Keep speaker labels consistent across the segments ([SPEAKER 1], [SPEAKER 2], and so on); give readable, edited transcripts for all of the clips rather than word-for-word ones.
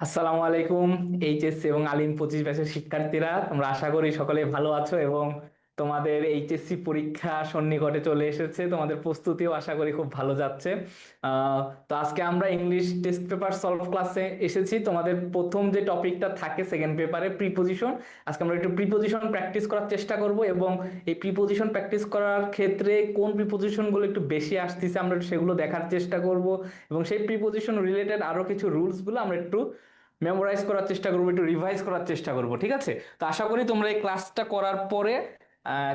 [SPEAKER 1] আসসালামু আলাইকুম। এইচএসসি এবং আলিম 25 ব্যাচের শিক্ষার্থীরা, তোমরা আশা করি সকলে ভালো আছো এবং তোমাদের এইচএসসি পরীক্ষা সন্নিকটে চলে এসেছে। তোমাদের প্রস্তুতিও আশা করি খুব ভালো যাচ্ছে। আহ, তো আজকে আমরা ইংলিশ টেস্ট পেপার সলভ ক্লাসে এসেছি। তোমাদের প্রথম যে টপিকটা থাকে সেকেন্ড পেপারে প্রিপোজিশন, আজকে আমরা একটু প্রিপোজিশন প্র্যাকটিস করার চেষ্টা করব এবং এই প্রিপোজিশন প্র্যাকটিস করার ক্ষেত্রে কোন প্রিপোজিশনগুলো একটু বেশি আসতেছে আমরা সেগুলো দেখার চেষ্টা করব এবং সেই প্রিপোজিশন রিলেটেড আরো কিছু রুলসগুলো আমরা একটু মেমোরাইজ করার চেষ্টা করবো, একটু রিভাইজ করার চেষ্টা করবো। ঠিক আছে? তো আশা করি তোমরা এই ক্লাসটা করার পরে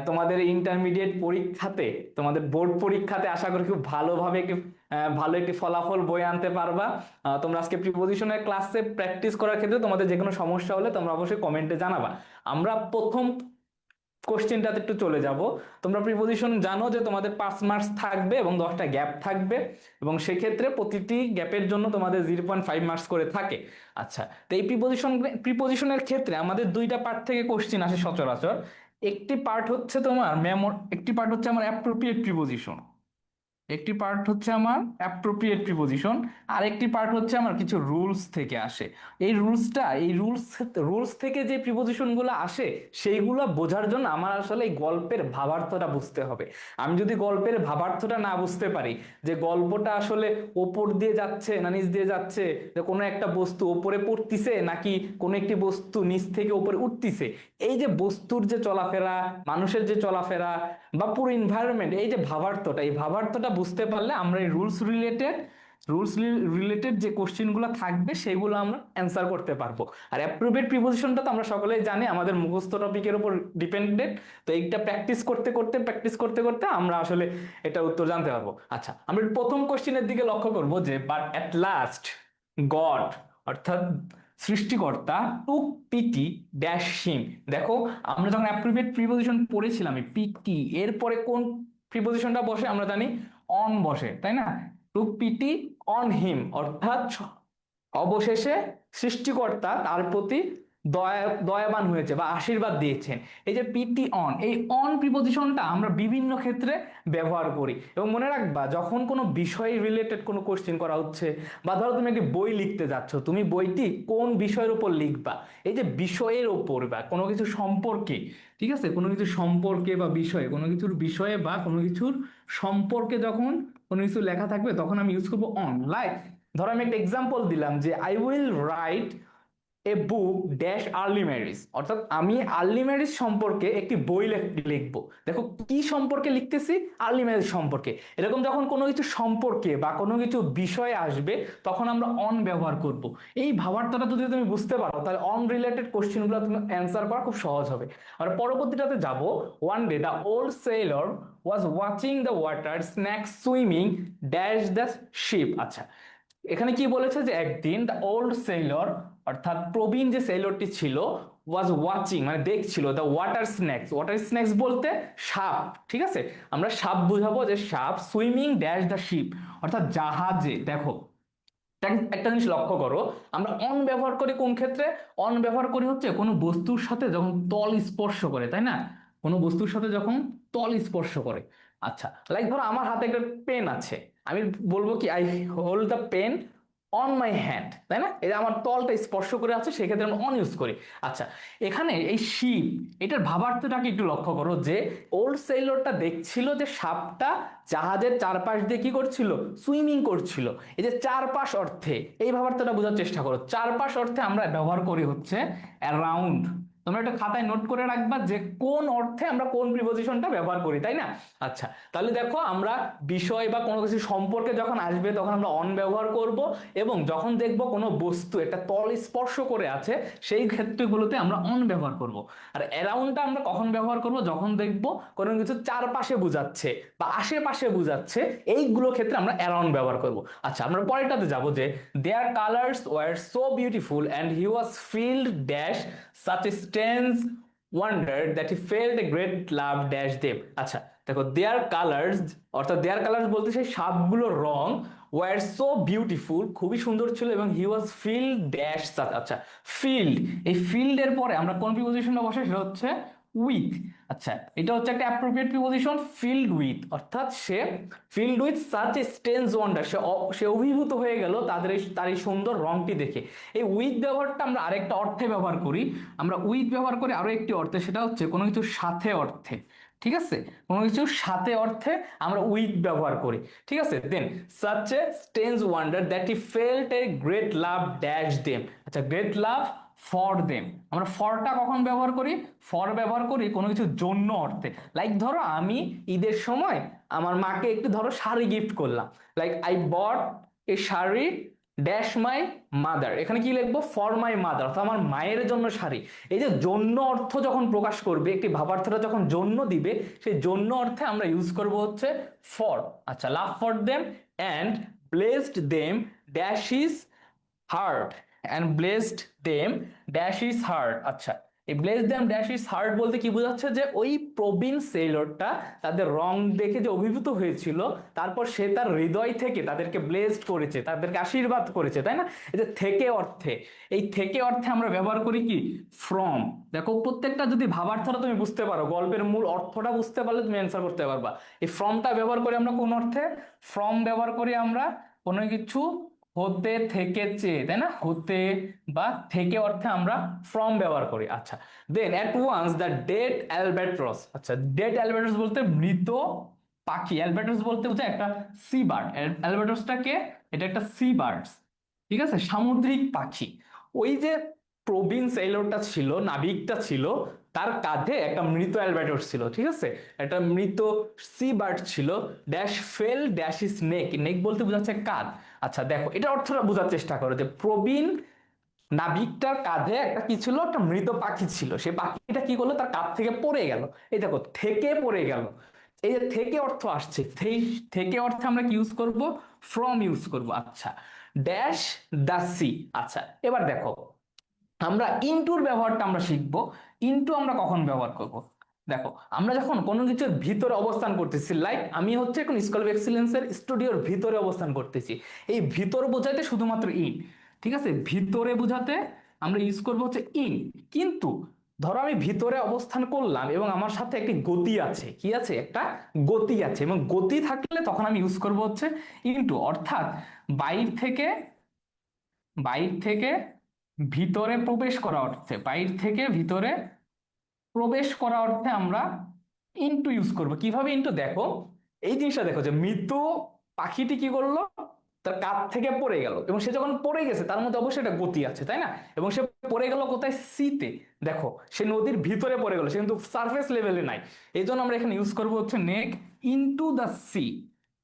[SPEAKER 1] তোমাদের ইন্টারমিডিয়েট পরীক্ষাতে, তোমাদের বোর্ড পরীক্ষাতে আশা করি খুব ভালোভাবে একটি ভালো একটি ফলাফল বয়ে আনতে পারবা। তোমরা আজকে প্রিপোজিশনের ক্লাসে প্র্যাকটিস করার ক্ষেত্রে তোমাদের যে কোনো সমস্যা হলে তোমরা অবশ্যই কমেন্টে জানাবা। আমরা প্রথম কোশ্চেনটাতে একটু চলে যাব। তোমরা প্রিপোজিশন জানো যে তোমাদের 5 মার্কস থাকবে এবং 10টা গ্যাপ থাকবে এবং সেক্ষেত্রে প্রতিটি গ্যাপের জন্য তোমাদের 0.5 মার্কস করে থাকে। আচ্ছা, তো এই প্রিপোজিশনের ক্ষেত্রে আমাদের দুইটা পার্ট থেকে কোশ্চেন আসে সচরাচর। একটি পার্ট হচ্ছে তোমার একটি পার্ট হচ্ছে আমার অ্যাপ্রোপ্রিয়েট প্রিপোজিশন, একটি পার্ট হচ্ছে আমার অ্যাপ্রোপ্রিয়েট প্রিপোজিশন, আর একটি পার্ট হচ্ছে আমার কিছু রুলস থেকে আসে। এই রুলস রুলস থেকে যে প্রিপোজিশন গুলো আসে সেইগুলো বোঝার জন্য আমার আসলে এই গল্পের ভাবার্থটা বুঝতে হবে। আমি যদি গল্পের ভাবার্থটা না বুঝতে পারি, যে গল্পটা আসলে ওপর দিয়ে যাচ্ছে না নিচ দিয়ে যাচ্ছে, যে কোনো একটা বস্তু ওপরে পড়তিছে নাকি কোনো একটি বস্তু নিচ থেকে উপরে উঠতিছে, এই যে বস্তুর যে চলাফেরা, মানুষের যে চলাফেরা বা পুরো এনভায়রনমেন্ট, এই যে ভাবার্থটা, এই ভাবার্থটা বুঝতে পারলে আমরা এই রুলস রিলেটেড যে কোশ্চেনগুলো থাকবে সেগুলো আমরা অ্যান্সার করতে পারবো। আর অ্যাপ্রোপ্রিয়েট প্রিপোজিশনটা তো আমরা সকলেই জানি আমাদের মুখস্থ টপিকের উপর ডিপেন্ডেন্ট। তো এইটা প্র্যাকটিস করতে করতে আমরা আসলে এটা উত্তর জানতে পারবো। আচ্ছা, আমরা প্রথম কোশ্চেনের দিকে লক্ষ্য করবো যে বাট অ্যাট লাস্ট গড, অর্থাৎ সৃষ্টিকর্তা, টুক পিটি ড্যাশ হিম। দেখো, আমরা যখন অ্যাপ্রোপ্রিয়েট প্রিপোজিশন পড়েছিলাম, এই পিটি এরপরে কোন প্রিপোজিশনটা বসে আমরা জানি, অন বসে, তাই না? টুক পিটি অন হিম, অর্থাৎ অবশেষে সৃষ্টিকর্তা তার প্রতি দয়াবান হয়েছে বা আশীর্বাদ দিয়েছেন। এই যে পিটি অন, এই অন প্রিপোজিশনটা আমরা বিভিন্ন ক্ষেত্রে ব্যবহার করি এবং মনে রাখবা যখন কোনো বিষয় রিলেটেড কোনো কোশ্চেন করা হচ্ছে বা ধরো তুমি একটি বই লিখতে যাচ্ছ, তুমি বইটি কোন বিষয়ের উপর লিখবা, এই যে বিষয়ের উপর বা কোনো কিছু সম্পর্কে, ঠিক আছে, কোনো কিছু সম্পর্কে বা বিষয়ে, কোনো কিছুর বিষয়ে বা কোনো কিছুর সম্পর্কে যখন কোনো কিছু লেখা থাকবে তখন আমি ইউজ করবো অন। লাইক ধরো আমি একটা এক্সাম্পল দিলাম যে I will write a book dash early marriage, অর্থাৎ আমি আর্লি ম্যারেজ সম্পর্কে একটি বই লিখবো। দেখো কি সম্পর্কে লিখতেছি, আর্লি ম্যারেজ সম্পর্কে। এরকম যখন কোনো কিছু সম্পর্কে বা কোনো কিছু বিষয়ে আসবে তখন আমরা অন ব্যবহার করব। এই ভাবার্থটা যদি তুমি বুঝতে পারো তাহলে অন রিলেটেড কোশ্চেনগুলো তুমি অ্যান্সার করা খুব সহজ হবে। আর পরবর্তীটাতে যাব, one day the old sailor was watching the water snake swimming dash the ship. আচ্ছা, এখানে কি বলেছে যে একদিন দ্য ওল্ড সেলর, অর্থাৎ প্রবীণ যে সেলরটি ছিল, ওয়াজ ওয়াচিং মানে দেখছিল the water snacks. Water snacks বলতে সাপ, ঠিক আছে, আমরা সাপ বুঝাবো যে সাপ, সুইমিং ড্যাশ দ্য শিপ, অর্থাৎ জাহাজে। দেখো একটা জিনিস লক্ষ্য করো, আমরা অন ব্যবহার করি কোন ক্ষেত্রে, অন ব্যবহার করি হচ্ছে কোনো বস্তুর সাথে যখন তল স্পর্শ করে, তাই না? কোনো বস্তুর সাথে যখন তল স্পর্শ করে। আচ্ছা, লাইক ধরো আমার হাতে একটা পেন আছে, আমি বলবো কি I hold the pen on my hand, তাই না? এটা আমার তলটা স্পর্শ করে আছে, সেক্ষেত্রে আমরা অন ইউজ করি। আচ্ছা, এখানে এই শিপ, এটার ভাবার্থটাকে একটু লক্ষ্য করো যে ওল্ড সেলরটা দেখছিল যে সাপটা জাহাজের চারপাশ দিয়ে কি করছিল, সুইমিং করছিল। এই যে চারপাশ অর্থে, এই ভাবার্থটা বোঝার চেষ্টা করো। চারপাশ অর্থে আমরা ব্যবহার করি হচ্ছে অ্যারাউন্ড। তোমরা একটা খাতায় নোট করে রাখবা যে কোন অর্থে আমরা কোন প্রিপোজিশনটা ব্যবহার করি, তাই না? আচ্ছা, তাহলে দেখো আমরা বিষয় বা কোনো কিছু সম্পর্কে যখন আসবে তখন আমরা অন ব্যবহার করব এবং যখন দেখব কোনো বস্তু একটা তল স্পর্শ করে আছে সেই ক্ষেত্রগুলোতে আমরা অন ব্যবহার করব। আর অ্যারাউন্ডটা আমরা কখন ব্যবহার করব, যখন দেখব কোনো কিছু চারপাশে বোঝাচ্ছে বা আশেপাশে বোঝাচ্ছে, এইগুলো ক্ষেত্রে আমরা অ্যারাউন্ড ব্যবহার করব। আচ্ছা, আমরা পরেরটাতে যাব যে their colours were so beautiful and he was filled dash such a strange wonder that he felt a great love dash them। আচ্ছা, দেখো দেয়ার কালার্স, অর্থাৎ দেয়ার কালার্স বলতে সেই সাপগুলোর রং, ওয়ার সো বিউটিফুল খুবই সুন্দর ছিল, এবং হি ওয়াজ ফিল্ড ড্যাশ সাচ। আচ্ছা, ফিল্ড, এই ফিল্ড এর পরে আমরা কোন প্রিপোজিশনটা বসে সেটা হচ্ছে উইথ। আচ্ছা, এটা হচ্ছে একটা অ্যাপ্রোপ্রিয়েট প্রিপোজিশন, ফিল্ড উইথ, অর্থাৎ সে filled with such a strange wonder, সে অভিভূত হয়ে গেল তার এই সুন্দর রংটি দেখে। এই উইথ ব্যবহারটা আমরা আরেকটা অর্থে ব্যবহার করি, আমরা উইথ ব্যবহার করি আরো একটি অর্থে, সেটা হচ্ছে কোনো কিছুর সাথে অর্থে। ঠিক আছে, কোনো কিছুর সাথে অর্থে আমরা উইথ ব্যবহার করি। ঠিক আছে, then such a strange wonder that he felt a great love dash them. আচ্ছা, গ্রেট লাভ ফর দেম, আমরা ফরটা কখন ব্যবহার করি? ফর ব্যবহার করি কোনো কিছুর জন্য অর্থে। লাইক ধরো আমি ঈদের সময় আমার মাকে একটু ধরো শাড়ি গিফট করলাম, like I bought A sari dash my mother, এখানে কি লিখবো? ফর মাই মাদার, অর্থাৎ আমার মায়ের জন্য শাড়ি। এই যে জন্য অর্থ যখন প্রকাশ করবে, একটি ভাবার্থটা যখন জন্য দিবে, সেই জন্য অর্থে আমরা ইউজ করব হচ্ছে ফর। আচ্ছা, লাভ for them and blessed them dash is heart, and blessed them dash is heart. আচ্ছা, এই bless them dash is heart বলতে কি বোঝাচ্ছে? যে ওই প্রবীণ সেলরটা তাদের রং দেখে যে অভিভূত হয়েছিল, তারপর সে তার হৃদয় থেকে তাদেরকে ব্লেসড করেছে, তাদেরকে আশীর্বাদ করেছে, তাই না? এই যে থেকে অর্থে, এই থেকে অর্থে আমরা ব্যবহার করি কি? ফ্রম। দেখো, প্রত্যেকটা যদি ভাবার্থটা তুমি বুঝতে পারো, গল্পের মূল অর্থটা বুঝতে পারলে তুমি অ্যান্সার করতে পারবা। এই ফ্রমটা ব্যবহার করি আমরা কোন অর্থে? ফ্রম ব্যবহার করি আমরা কোনো কিছু হতে থেকে চেয়ে, তাই না? হতে বা থেকে অর্থে আমরা ফ্রম ব্যবহার করি। আচ্ছা, then at once the dead albatross. আচ্ছা, ডেড অ্যালবাট্রস বলতে মৃত পাখি, অ্যালবাট্রস বলতে হচ্ছে একটা সি বার্ড। অ্যালবাট্রসটা কে? এটা একটা সি বার্ডস, ঠিক আছে, সামুদ্রিক পাখি। ওই যে প্রবীণ সেলরটা ছিল, নাবিকটা ছিল, তার কাঁধে একটা মৃত অ্যালবাট্রস ছিল, ঠিক আছে, একটা মৃত সি বার্ড ছিল। ড্যাশ ফেল ড্যাশ ইজ নেক, নেক বলতে বোঝাচ্ছে কাঁধ। আচ্ছা দেখো, এটা অর্থটা বোঝার চেষ্টা করো, যে প্রবীণ নাবিকটার কাঁধে একটা কি ছিল? একটা মৃত পাখি ছিল, সেই পাখিটা কি করলো? তার কাঁধ থেকে পড়ে গেল। এই দেখো, থেকে পড়ে গেল, এই যে থেকে অর্থ আসছে, থেকে অর্থে আমরা কি ইউজ করব? ফ্রম ইউজ করব। আচ্ছা, ড্যাশ দ্য সি। আচ্ছা, এবার দেখো, আমরা ইনটুর ব্যবহারটা আমরা শিখবো। ইনটু আমরা কখন ব্যবহার করব? দেখো, আমরা যখন কোনো কিছুর ভিতরে অবস্থান করতেছি, লাইক আমি হচ্ছে এখন স্কুল অফ এক্সিলেন্সের স্টুডিওর ভিতরে অবস্থান করতেছি, এই ভিতর বোঝাতে শুধুমাত্র ইন, ঠিক আছে, ভিতরে বোঝাতে আমরা ইউজ করবো হচ্ছে ইন। কিন্তু ধরো আমি ভিতরে অবস্থান করলাম এবং আমার সাথে একটি গতি আছে, কি আছে? একটা গতি আছে, এবং গতি থাকলে তখন আমি ইউজ করবো হচ্ছে ইনটু, অর্থাৎ বাইর থেকে, বাইর থেকে ভিতরে প্রবেশ করা অর্থে, বাইর থেকে ভিতরে প্রবেশ করা অর্থে আমরা ইনটু ইউজ করব। কিভাবে ইনটু? দেখো, এই জিনিসটা দেখো, যে মৃত পাখিটি কি করলো? তার কাঁধ থেকে পড়ে গেল, এবং সে যখন পড়ে গেছে তার মধ্যে অবশ্যই একটা গতি আছে, তাই না? এবং সে পড়ে গেল কোথায়? সিতে। দেখো, সে নদীর ভিতরে পড়ে গেল, সে কিন্তু সারফেস লেভেলে নাই। এই জন্য আমরা এখানে ইউজ করবো হচ্ছে নেক ইনটু দ্য সি।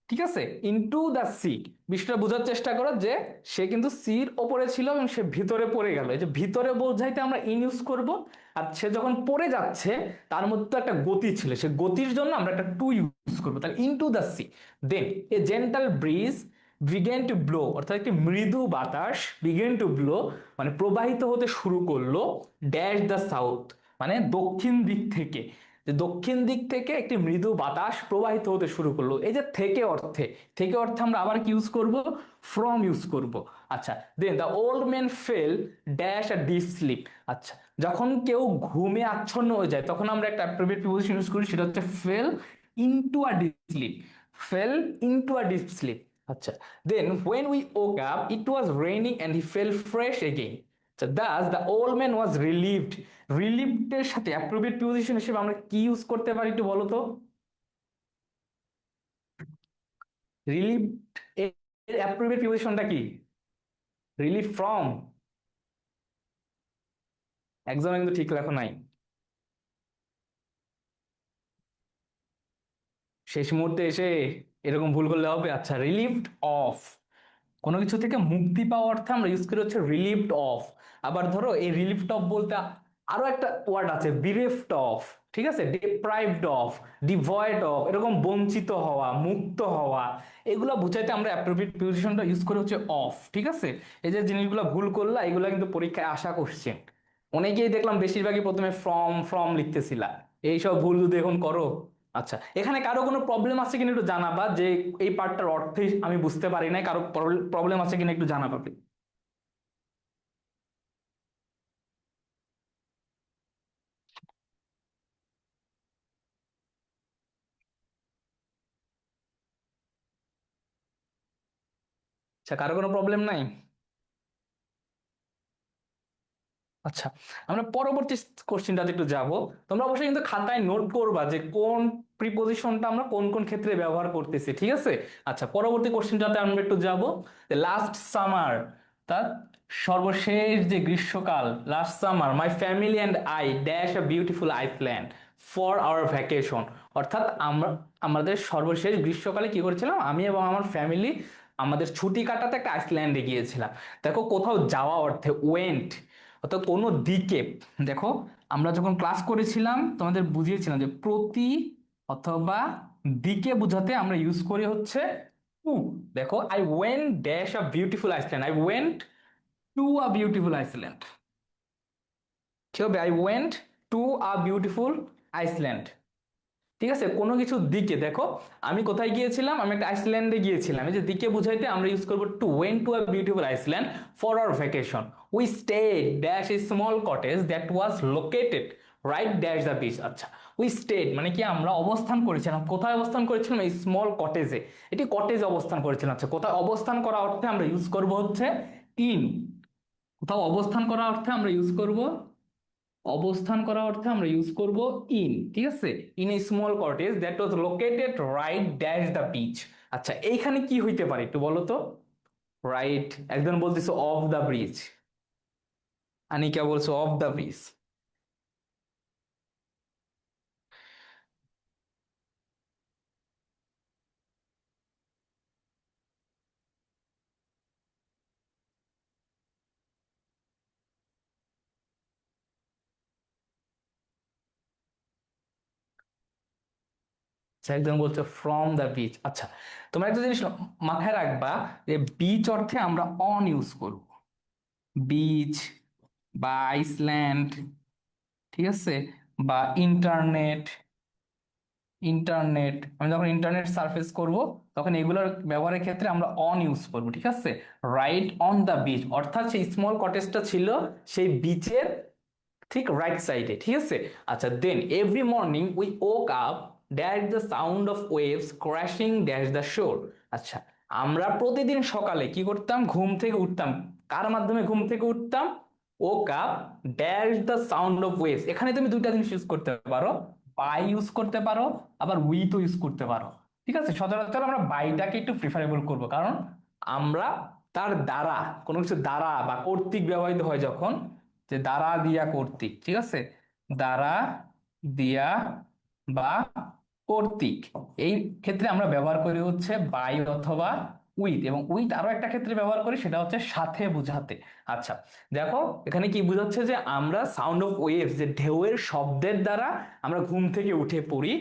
[SPEAKER 1] ঠিক আছে, ইনটু দ্য সি, বিষয়টা বোঝার চেষ্টা করো, যে সে কিন্তু সির ওপরে ছিল এবং সে ভিতরে পড়ে গেল। এই যে ভিতরে বোঝাইতে আমরা ইন ইউজ করব। আর সে যখন পড়ে যাচ্ছে, তার মধ্যে তো একটা গতি ছিল, সে গতির জন্য আমরা একটা টু ইউজ করবো, তাহলে into the sea. Then a gentle breeze began to blow, অর্থাৎ একটি মৃদু বাতাস, বিগেন টু ব্লো মানে প্রবাহিত হতে শুরু করলো, ড্যাশ দ্য সাউথ মানে দক্ষিণ দিক থেকে, যে দক্ষিণ দিক থেকে একটি মৃদু বাতাস প্রবাহিত হতে শুরু করলো। এই যে থেকে অর্থে, থেকে অর্থে আমরা আবার কি ইউজ করব? ফ্রম ইউজ করব। আচ্ছা, then the old man fell dash a deep sleep. আচ্ছা, যখন কেউ ঘুমে আচ্ছন্ন হয়ে যায়, তখন আমরা একটা অ্যাপ্রোপ্রিয়েট প্রিপোজিশন ইউজ করি, সেটা হচ্ছে fail into a deep slip, fail into a deep sleep. আচ্ছা, দেন when we woke up it was raining and he felt fresh again. So thus the old man was relieved. Relieved এর সাথে appropriate preposition হিসেবে আমরা কি use করতে পারি একটু বলো তো? রিলিভড এর অ্যাপ্রোপ্রিয়েট প্রিপোজিশনটা কি? Relieve from. একজনে কিন্তু ঠিক লেখো নাই, শেষ মুহূর্তে এসে এরকম ভুল করলে হবে? আচ্ছা, রিলিভড অফ, কোনো কিছু থেকে মুক্তি পাওয়া অর্থে আমরা ইউজ করি হচ্ছে রিলিভড অফ। আবার ধরো, এই রিলিভড অফ বলতে আরো একটা ওয়ার্ড আছে, বিরেফড অফ, ঠিক আছে, ডিপ্রাইভড অফ, ডিভয়েড অফ, এরকম বঞ্চিত হওয়া, মুক্ত হওয়া, এগুলো বুঝাইতে আমরা অ্যাপ্রোপ্রিয়েট প্রিপোজিশনটা ইউজ করে হচ্ছে অফ। ঠিক আছে, এই যে জিনিসগুলো ভুল করলা, এগুলো কিন্তু পরীক্ষায় আসা কোশ্চেন। অনেকেই দেখলাম বেশিরভাগই প্রথমে ফ্রম ফ্রম লিখতেছিলা, এইসব ভুল যদি এখন করো। আচ্ছা, এখানে কারো কোনো প্রবলেম আছে কিনা একটু জানাবা, যে এই পার্টটার অর্থে আমি বুঝতে পারি নাই, কারো প্রবলেম আছে কিনা একটু জানাবা। আচ্ছা, কারো কোনো প্রবলেম নাই? আচ্ছা, আমরা পরবর্তী কোশ্চেনটাতে একটু যাব। তোমরা অবশ্যই কিন্তু খাতায় নোট করবা যে কোন প্রিপোজিশনটা আমরা কোন কোন ক্ষেত্রে ব্যবহার করতেছি, ঠিক আছে? আচ্ছা, পরবর্তী কোশ্চেনটাতে আমরা একটু যাব। লাস্ট সামার, তা সর্বশেষ যে গ্রীষ্মকাল, last summer my family and I dash a beautiful island for our vacation. অর্থাৎ আমরা আমাদের সর্বশেষ গ্রীষ্মকালে কি করেছিলাম, আমি এবং আমার ফ্যামিলি আমাদের ছুটি কাটাতে একটা আইসল্যান্ডে গিয়েছিলাম। দেখো, কোথাও যাওয়া অর্থে ওয়েন্ট, অর্থাৎ কোনো দিকে। দেখো, আমরা যখন ক্লাস করেছিলাম তোমাদের বুঝিয়েছিলাম যে প্রতি অথবা দিকে বোঝাতে আমরা ইউজ করি হচ্ছে টু। দেখো, I went dash a beautiful Iceland, I went to a beautiful Iceland. কি হবে? I went to a beautiful Iceland. ঠিক আছে, কোনো কিছুর দিকে। দেখো, আমি কোথায় গিয়েছিলাম, আমি একটা আইসল্যান্ডে গিয়েছিলাম। এই যে দিকে বুঝাইতে আমরা ইউজ করবো to, went to a beautiful island for our vacation. We stayed dash a small cottage that was located right dash the beach. আচ্ছা, উই স্টেড মানে কি, আমরা অবস্থান করেছিলাম। কোথায় অবস্থান করেছিলাম? এই স্মল কটেজে। এটি কটেজে অবস্থান করেছিলাম। আচ্ছা, কোথায় অবস্থান করা অর্থে আমরা ইউজ করব হচ্ছে ইন। কোথাও অবস্থান করা অর্থে আমরা ইউজ করব, অবস্থান করা অর্থে আমরা ইউজ করব ইন। ঠিক আছে, in a small cottage that was located right dash the beach. আচ্ছা, এইখানে কি হইতে পারে একটু বলো তো? রাইট, একজন বলতেছে অফ দ্য ব্রিজ, আনিকা বলছো অফ দ্য ব্রিজ। আচ্ছা, একজন বলছো ফ্রম দ্য বিচ। আচ্ছা, তোমরা একটা জিনিস মাথায় রাখবা যে বিচ অর্থে আমরা অন ইউজ করব। বিচ বা আইসল্যান্ড, ঠিক আছে, বা ইন্টারনেট। ইন্টারনেট, আমি যখন ইন্টারনেট সার্ফেস করব তখন এগুলোর ব্যবহারের ক্ষেত্রে আমরা অন ইউজ করব। ঠিক আছে, রাইট অন দ্য বিচ অর্থাৎ সেই স্মল কটেজটা ছিল সেই বিচের ঠিক রাইট সাইডে। ঠিক আছে। আচ্ছা, then every morning we woke up dash the sound of waves crashing dash the shore. আচ্ছা, আমরা প্রতিদিন সকালে কি করতাম? ঘুম থেকে উঠতাম। কার মাধ্যমে ঘুম থেকে উঠতাম? Okay up dash the sound of waves. এখানে তুমি দুইটা জিনিস ইউজ করতে পারো, বাই ইউজ করতে পারো, আবার উইথও ইউজ করতে পারো। ঠিক আছে, সচরাচর আমরা বাইটাকে একটু প্রিফারেবল করব, কারণ আমরা তার দ্বারা, কোনো কিছু দ্বারা বা কর্তৃক ব্যবহৃত হয় যখন, যে দ্বারা দিয়া কর্তৃক। ঠিক আছে, দ্বারা দিয়া বা কর্তৃক, এই ক্ষেত্রে আমরা ব্যবহার করি হচ্ছে বাই অথবা উইথ। এবং উইথ আরো একটা ক্ষেত্রে ব্যবহার করি, সেটা হচ্ছে সাথে বোঝাতে। আচ্ছা, দেখো এখানে কি বোঝাচ্ছে যে আমরা সাউন্ড অফ ওয়েভস, যে ঢেউয়ের শব্দের দ্বারা আমরা ঘুম থেকে উঠে পড়ি।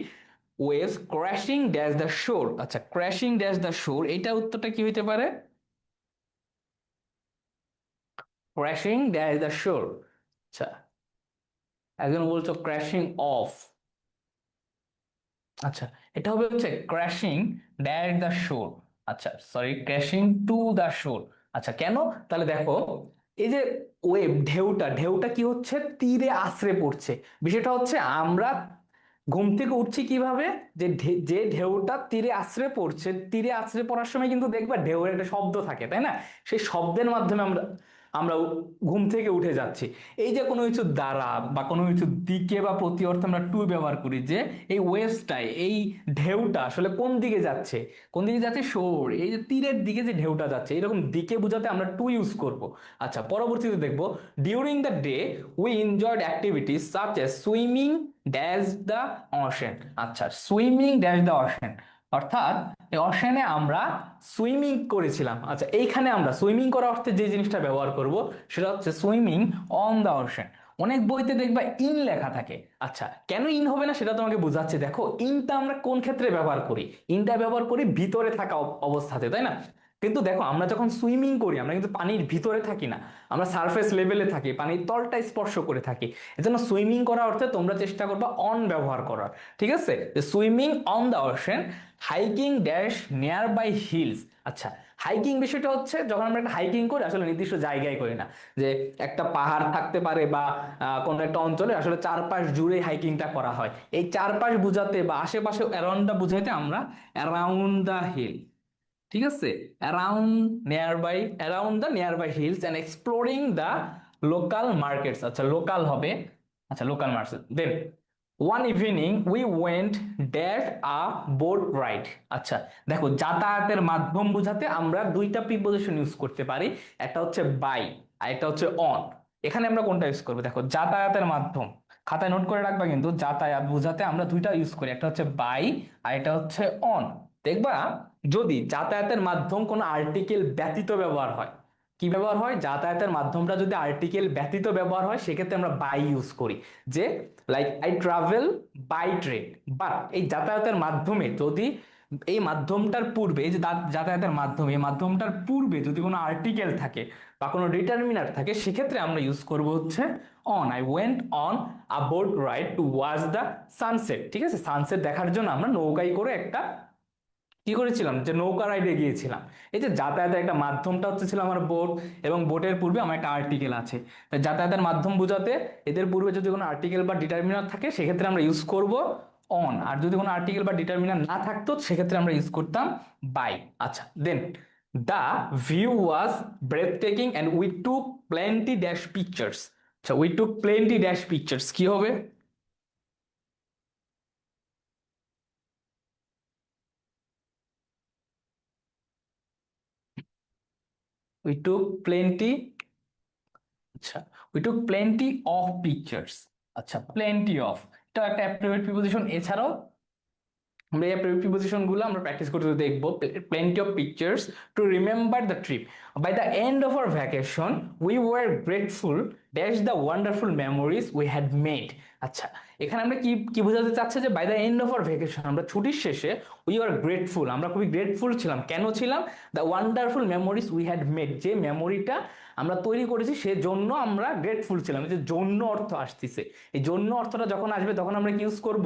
[SPEAKER 1] Waves crashing dash the shore. আচ্ছা, ক্র্যাশিং ড্যাশ দ্য শোর, এইটা উত্তরটা কি হইতে পারে? Crashing dash the shore. আচ্ছা, একজন বলছো ক্র্যাশিং অফ। আচ্ছা, এটা হবে হচ্ছে ক্র্যাশিং ড্যাশ দ্য শোর। আচ্ছা, sorry, crashing to the shore. আচ্ছা, কেন? তাহলে দেখো, এই যে ওয়েভ, ঢেউটা ঢেউটা কি হচ্ছে? তীরে আছড়ে পড়ছে। বিষয়টা হচ্ছে আমরা ঘুম থেকে উঠছি কিভাবে? যে যে ঢেউটা তীরে আছড়ে পড়ছে, তীরে আছড়ে পড়ার সময় কিন্তু দেখবা ঢেউয়ের একটা শব্দ থাকে, তাই না? সেই শব্দের মাধ্যমে আমরা আমরা ঘুম থেকে উঠে যাচ্ছি। এই যে কোনো কিছু দ্বারা বা কোনো কিছু দিকে বা প্রতি অর্থে আমরা টু ব্যবহার করি, যে এই ওয়েভসটাই, এই ঢেউটা আসলে কোন দিকে যাচ্ছে? কোন দিকে যাচ্ছে? শোর, এই যে তীরের দিকে যে ঢেউটা যাচ্ছে, এরকম দিকে বোঝাতে আমরা টু ইউজ করব। আচ্ছা, পরবর্তীতে দেখবো, during the day we enjoyed activities such as swimming dash the ocean. আচ্ছা, সুইমিং ড্যাশ দ্য অশেন অর্থাৎ এই অশেনে আমরা সুইমিং করেছিলাম। আচ্ছা, এইখানে আমরা সুইমিং করা অর্থে যে জিনিসটা ব্যবহার করব সেটা হচ্ছে সুইমিং অন দ্য অশেন। অনেক বইতে দেখবা ইন লেখা থাকে। আচ্ছা, কেন ইন হবে না সেটা তোমাকে বোঝাচ্ছি। দেখো, ইনটা আমরা কোন ক্ষেত্রে ব্যবহার করি? ইনটা ব্যবহার করি ভিতরে থাকা অবস্থাতে, তাই না? কিন্তু দেখো, আমরা যখন সুইমিং করি আমরা কিন্তু পানির ভিতরে থাকি না, আমরা সারফেস লেভেলে থাকি, পানির তলটা স্পর্শ করে থাকি। এজন্য সুইমিং করা অর্থে তোমরা চেষ্টা করবা অন ব্যবহার করার। ঠিক আছে, swimming on the ocean, hiking dash nearby hills. আচ্ছা, হাইকিং বিষয়টা হচ্ছে যখন আমরা একটা হাইকিং করি আসলে নির্দিষ্ট জায়গায় করি না, যে একটা পাহাড় থাকতে পারে বা কোনো একটা অঞ্চলে আসলে চারপাশ জুড়ে হাইকিংটা করা হয়। এই চারপাশ বুঝাতে বা আশেপাশে অ্যারাউন্ডটা বুঝাইতে আমরা অ্যারাউন্ড দ্য হিল, ঠিক আছে, around around the nearby hills and exploring the local markets. আচ্ছা লোকাল হবে, আচ্ছা local market. Then one evening we went dash a boat ride. আচ্ছা দেখো, যাতায়াতের মাধ্যম বোঝাতে আমরা দুইটা প্রিপোজিশন ইউজ করতে পারি, একটা হচ্ছে বাই আর একটা হচ্ছে অন। এখানে আমরা কোনটা ইউজ করবো? দেখো যাতায়াতের মাধ্যম, খাতায় নোট করে রাখবা কিন্তু, যাতায়াত বোঝাতে আমরা দুইটা ইউজ করি, একটা হচ্ছে বাই আর এটা হচ্ছে অন। দেখবা যদি যাতায়াতের মাধ্যম কোনো আর্টিকেল ব্যতীত ব্যবহার হয়, কি ব্যবহার হয়, যাতায়াতের মাধ্যমটা যদি আর্টিকেল ব্যতীত ব্যবহার হয় সেক্ষেত্রে আমরা বাই ইউজ করি, যে like I travel by train. But এই যাতায়াতের মাধ্যমে যদি এই মাধ্যমটার পূর্বে, এই যে যাতায়াতের মাধ্যমে, এই মাধ্যমটার পূর্বে যদি কোনো আর্টিকেল থাকে বা কোনো ডিটারমিনার থাকে সেক্ষেত্রে আমরা ইউজ করব হচ্ছে on. I went on a boat ride to watch the sunset. ঠিক আছে, সানসেট দেখার জন্য আমরা নৌকায় করে একটা কি করেছিলাম, যে নৌকা রাইডে গিয়েছিলাম। এই যে যাতায়াতের একটা মাধ্যমটা হচ্ছে ছিল আমার বোট, এবং বোটের পূর্বে আমার একটা আর্টিকেল আছে। তাই যাতায়াতের মাধ্যম বোঝাতে এদের পূর্বে যদি কোনো আর্টিকেল বা ডিটারমিনার থাকে সেক্ষেত্রে আমরা ইউজ করব অন, আর যদি কোনো আর্টিকেল বা ডিটারমিনার না থাকতো সেক্ষেত্রে আমরা ইউজ করতাম বাই। আচ্ছা then the view was breathtaking and we took plenty dash pictures. আচ্ছা we took plenty dash pictures কি হবে? উই টুক প্লেন্টি, আচ্ছা we took plenty of pictures. আচ্ছা প্লেন্টি অফ, এটা একটা অ্যাপ্রোপ্রিয়েট প্রিপোজিশন। এছাড়াও আমরা এই প্রিপোজিশন গুলো আমরা প্র্যাকটিস করতে দেখবো। Plenty of pictures to remember the trip. By the end of our vacation we were grateful dash the wonderful memories we had made. আচ্ছা এখানে আমরা কি কি বোঝাতে চাচ্ছি, যে by the end of our vacation, আমরা ছুটির শেষে উই আর গ্রেটফুল, আমরা খুবই গ্রেটফুল ছিলাম। কেন ছিলাম? The wonderful memories we had made, যে মেমোরিটা আমরা তৈরি করেছি সেজন্য আমরা গ্রেটফুল ছিলাম। এই যে জন্য অর্থ আসতেছে, এই জন্য অর্থটা যখন আসবে তখন আমরা কি ইউজ করব?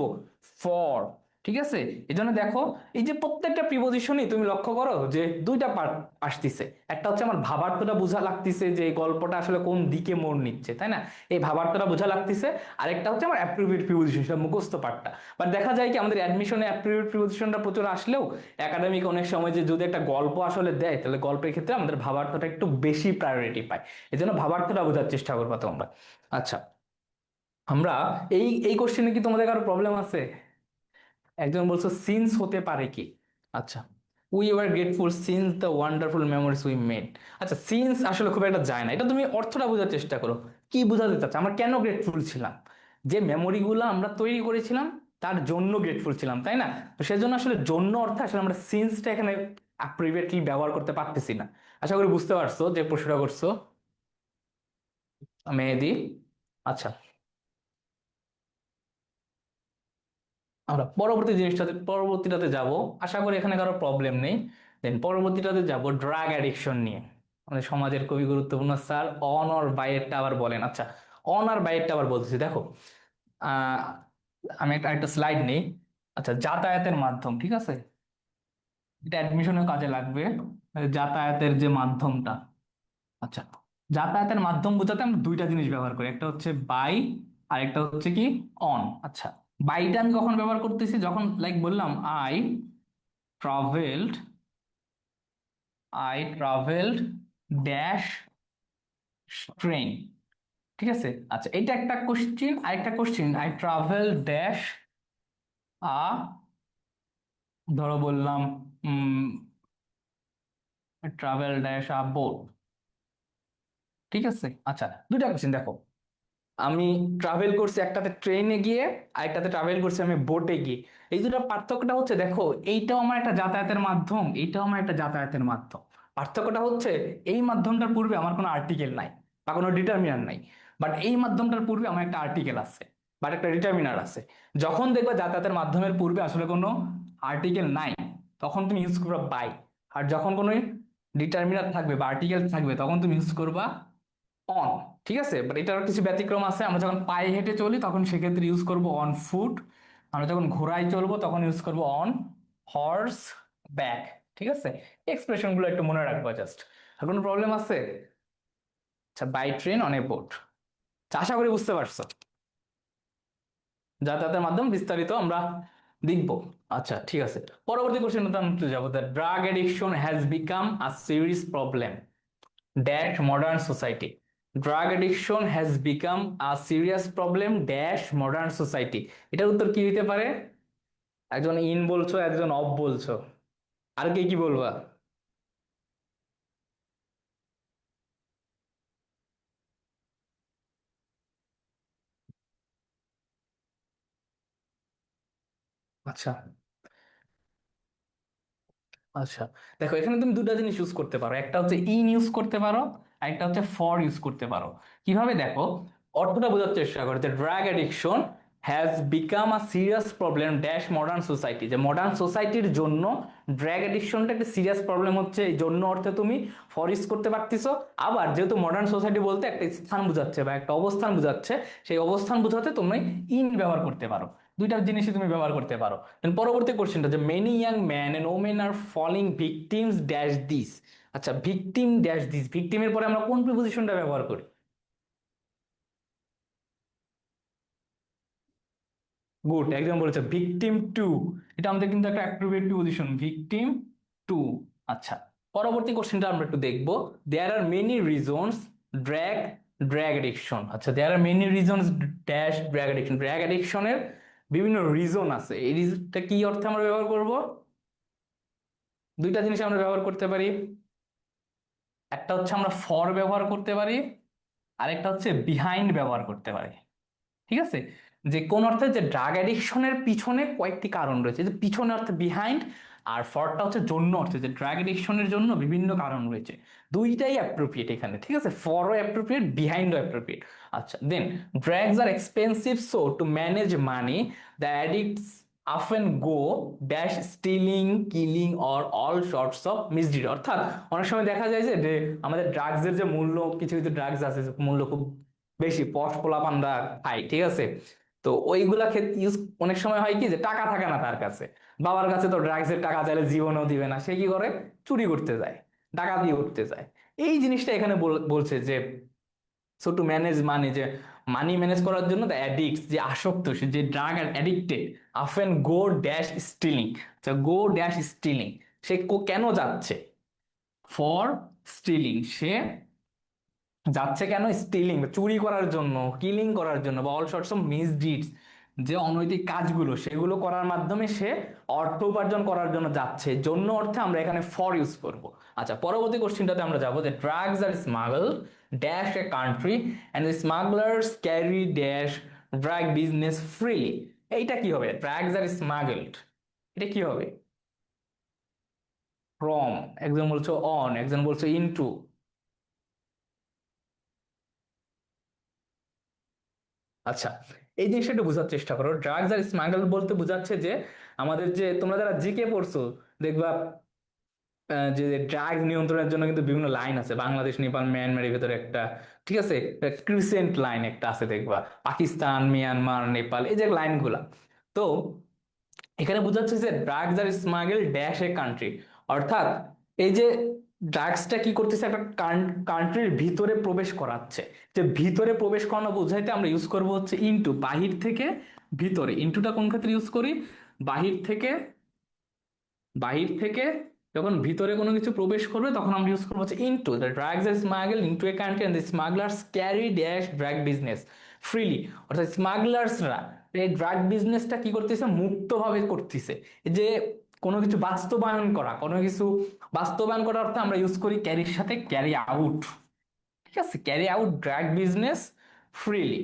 [SPEAKER 1] ফর। ঠিক আছে, এই জন্য দেখো এই যে প্রত্যেকটা প্রিপোজিশনই তুমি লক্ষ্য করো যে দুইটা পার্ট আসতেছে। একটা হচ্ছে আমার ভাবার্থটা বোঝা লাগতেছে যে এই গল্পটা আসলে কোন দিকে মোড় নিচ্ছে, তাই না, এই ভাবার্থটা বোঝা লাগতেছে। আরেকটা হচ্ছে আমার অ্যাপ্রোপ্রিয়েট প্রিপোজিশন, সেটা মুখস্থ পার্টটা। বাট দেখা যায় কি আমাদের অ্যাডমিশনে অ্যাপ্রোপ্রিয়েট প্রিপোজিশনটা প্রচুর আসলেও একাডেমিক অনেক সময় যে যদি একটা গল্প আসলে দেয় তাহলে গল্পের ক্ষেত্রে আমাদের ভাবার্থটা একটু বেশি প্রায়োরিটি পায়। এই জন্য ভাবার্থটা বোঝার চেষ্টা করবা তোমরা। আচ্ছা আমরা এই এই কোশ্চেনে কি তোমাদের কারো প্রবলেম আছে? একজন বলছো সিন্স হতে পারে কি? আচ্ছা we were grateful since the wonderful memories we made. আচ্ছা সিন্স আসলে খুব একটা যায় না, এটা তুমি অর্থটা বোঝার চেষ্টা করো। কি বোঝাতে চাচ্ছে, আমরা কেন গ্রেটফুল ছিলাম? যে মেমোরিগুলো আমরা তৈরি করেছিলাম তার জন্য গ্রেটফুল ছিলাম, তাই না? তো সেজন্য আসলে জন্য অর্থে আসলে আমরা সিন্সটা এখানে প্রিভিয়েটলি ব্যবহার করতে পারতেছি না। আশা করি বুঝতে পারছো যে প্রশ্নটা করছো মেহেদি। আচ্ছা আমরা পরবর্তীটাতে যাব। আশা করি এখানে কারো প্রবলেম নেই। দেন পরবর্তীটাতে যাব ড্রাগ অ্যাডিকশন নিয়ে, আমাদের সমাজের খুবই গুরুত্বপূর্ণ। স্যার অন আর বাইরেরটা আবার বলেন। আচ্ছা অন আর বাইরেরটা আবার বলতেছি, দেখো আহ আমি একটা স্লাইড নেই। আচ্ছা যাতায়াতের মাধ্যম, ঠিক আছে, এটা অ্যাডমিশনের কাজে লাগবে। যাতায়াতের যে মাধ্যমটা, আচ্ছা যাতায়াতের মাধ্যম বোঝাতে আমরা দুইটা জিনিস ব্যবহার করি, একটা হচ্ছে বাই আর একটা হচ্ছে কি অন। আচ্ছা বাইটা আমি কখন ব্যবহার করতেছি, যখন লাইক বললাম travelled I travelled dash train. ঠিক আছে, আচ্ছা এটা একটা কোশ্চিন, আরেকটা question I travel dash a, ধরো বললাম ট্রাভেল ড্যাশ আ বোট। ঠিক আছে, আচ্ছা দুইটা কোশ্চিন দেখো, আমি ট্রাভেল করছি একটাতে ট্রেনে গিয়ে, আরেকটাতে ট্রাভেল করছি আমি বোটে গিয়ে। এই দুটো পার্থক্যটা হচ্ছে দেখো, এইটাও আমার একটা যাতায়াতের মাধ্যম, এইটাও আমার একটা যাতায়াতের মাধ্যম। পার্থক্যটা হচ্ছে এই মাধ্যমটার পূর্বে আমার কোনো আর্টিকেল নাই বা কোনো ডিটারমিনার নাই, বাট এই মাধ্যমটার পূর্বে আমার একটা আর্টিকেল আছে বাট একটা ডিটারমিনার আছে। যখন দেখবা যাতায়াতের মাধ্যমের পূর্বে আসলে কোনো আর্টিকেল নাই তখন তুমি ইউজ করবা বাই, আর যখন কোনো ডিটারমিনার থাকবে বা আর্টিকেল থাকবে তখন তুমি ইউজ করবা অন। ঠিক আছে, বাট এটার কিছু ব্যতিক্রম আছে। আমরা যখন পায়ে হেঁটে চলি তখন সেক্ষেত্রে ইউজ করব অন ফুট, আমরা যখন ঘোড়ায় চলবো তখন ইউজ করব অন হর্স ব্যাক। ঠিক আছে, এক্সপ্রেশন গুলো একটু মনে রাখবো জাস্ট। আর কোনো প্রবলেম আছে? আচ্ছা by train on a boat, আশা করি বুঝতে পারছো। যাতায়াতের মাধ্যম বিস্তারিত আমরা দেখবো। আচ্ছা ঠিক আছে, পরবর্তী কোশ্চেনটা আমি একটু যাবো। The drug addiction has become a serious problem dash modern society. Drug addiction has become a serious problem dash modern society. এটার উত্তর কি হইতে পারে? একজন ইন বলছো, একজন অফ বলছো, আর কে কি বলবা? আচ্ছা। আচ্ছা, দেখো এখানে তুমি দুটো জিনিস ইউজ করতে পারো, একটা হচ্ছে ইন ইউজ করতে পারো, আর একটা হচ্ছে ফর ইউজ করতে পারো। কিভাবে দেখো, অর্থটা বোঝার চেষ্টা করো যে drug addiction has become a serious problem dash modern society, যে মডার্ন সোসাইটির জন্য ড্রাগ অ্যাডিকশনটা একটা সিরিয়াস প্রবলেম হচ্ছে, এই জন্য অর্থে তুমি ফর ইউজ করতে পারতেছো। আবার যেহেতু মডার্ন সোসাইটি বলতে একটা স্থান বোঝাচ্ছে বা একটা অবস্থান বোঝাচ্ছে, সেই অবস্থান বোঝাতে তুমি ইন ব্যবহার করতে পারো। দুইটা জিনিসই তুমি ব্যবহার করতে পারো। Then পরবর্তী কোশ্চেনটা, যে many young man and women আর ফলিং ভিকটিমস ড্যাশ দিস। আচ্ছা, ভিকটিম ড্যাশ দিস, ভিকটিমের পরে আমরা কোন প্রিপোজিশনটা ব্যবহার করি? গুড, একদম বলেছে, ভিকটিম টু। এটা আমাদের কিন্তু একটা অ্যাপ্রোপ্রিয়েট প্রিপোজিশন, ভিকটিম টু। আচ্ছা, পরবর্তী কোশ্চেনটা আমরা একটু দেখবো। There are many reasons drug drug addiction. আচ্ছা, there are many reasons dash drug addiction. Drug এডিকশনের বিভিন্ন রিজন আছে, এই রিজনটা কি অর্থে আমরা ব্যবহার করব? দুইটা জিনিস আমরা ব্যবহার করতে পারি। একটা হচ্ছে আমরা ফর ব্যবহার করতে পারি, আরেকটা হচ্ছে বিহাইন্ড ব্যবহার করতে পারি। ঠিক আছে, যে কোন অর্থে যে ড্রাগ অ্যাডিকশনের পিছনে কয়েকটি কারণ রয়েছে, যে পিছনে অর্থে বিহাইন্ড, আর ফরটা হচ্ছে জন্য অর্থে, যে ড্রাগ অ্যাডিকশনের জন্য বিভিন্ন কারণ রয়েছে। দুইটাই অ্যাপ্রোপ্রিয়েট এখানে, ঠিক আছে, ফরও অ্যাপ্রোপ্রিয়েট, বিহাইন্ডও অ্যাপ্রোপ্রিয়েট। আচ্ছা then, drugs are expensive, so to manage money the addicts often go dash stealing, killing or all sorts of misdeed। অর্থাৎ অনেক সময় দেখা যায় যে যে আমাদের ড্রাগসের যে মূল্য, কিছু কিছু ড্রাগস আছে যে মূল্য খুব বেশি, পশ পোলাপানরা খায়, ঠিক আছে। তো ওইগুলা ক্ষেত্রে ইউজ, অনেক সময় হয় কি যে টাকা থাকে না তার কাছে, বাবার কাছে তো ড্রাগসের টাকা চাইলে জীবনও দিবে না, সে কি করে, চুরি করতে যায়, ডাকাতি করতে যায়। এই জিনিসটা এখানে বলছে যে সো টু ম্যানেজ মানি, যে মানি ম্যানেজ করার জন্য দ্য অ্যাডিক্ট, যে আসক্ত, সে যে drug addicted, often go dash stealing. আচ্ছা, গো ড্যাশ স্টিলিং, সে কেন যাচ্ছে? ফর স্টিলিং, সে যাচ্ছে কেন? স্টিলিং, চুরি করার জন্য, কিলিং করার জন্য, বা অল সর্টস অফ মিসডিডস, যে অনৈতিক কাজগুলো সেগুলো করার মাধ্যমে সে অর্থ উপার্জন করার জন্য যাচ্ছে, জন্য অর্থে আমরা এখানে ফর ইউজ করব। আচ্ছা, পরবর্তী কোশ্চেনটাতে আমরা যাবো, যে drugs R smuggle dash a country and the smugglers carry dash drug business freely. এইটা কি হবে? ড্রাগস আর স্মাগলড, এটা কি হবে? ফ্রম, একজন বলছো অন, একজন বলছো ইনটু। আচ্ছা, এই জিনিসটা একটু বোঝার চেষ্টা করো। ড্রাগস আর স্মাগল বলতে বোঝাচ্ছে যে আমাদের যে তোমরা যারা জিকে পড়ছো, দেখবা যে ড্রাগস নিয়ন্ত্রণের জন্য কিন্তু বিভিন্ন লাইন আছে, বাংলাদেশ, নেপাল, মিয়ানমারের ভিতরে একটা, ঠিক আছে, ক্রিসেন্ট লাইন একটা আছে দেখবা, পাকিস্তান, মিয়ানমার, নেপাল, এই যে লাইনগুলা। তো এখানে বোঝাচ্ছে যে drugs R smuggle dash a country, অর্থাৎ এই যে ড্রাগসটা কি করতেছে, একটা কান্ট্রির ভিতরে প্রবেশ করাচ্ছে। যে ভিতরে প্রবেশ করানো বোঝাইতে আমরা ইউজ করব হচ্ছে ইনটু, বাহির থেকে ভিতরে। ইনটুটা কোন ক্ষেত্রে ইউজ করি? বাহির থেকে, বাহির থেকে যখন ভিতরে কোনো কিছু প্রবেশ করবে তখন আমরা ইউজ করবো হচ্ছে into. The drugs R smuggle into a country and the smugglers carry dash drug business freely. অর্থাৎ স্মাগলার্সরা এই ড্রাগ বিজনেসটা কি করতেছে? মুক্তভাবে করতেছে। এই যে কোনো কিছু বাস্তবায়ন করা, কোনো কিছু বাস্তবায়ন করার অর্থে আমরা ইউজ করি ক্যারির সাথে ক্যারি আউট, ঠিক আছে, carry out drug business freely,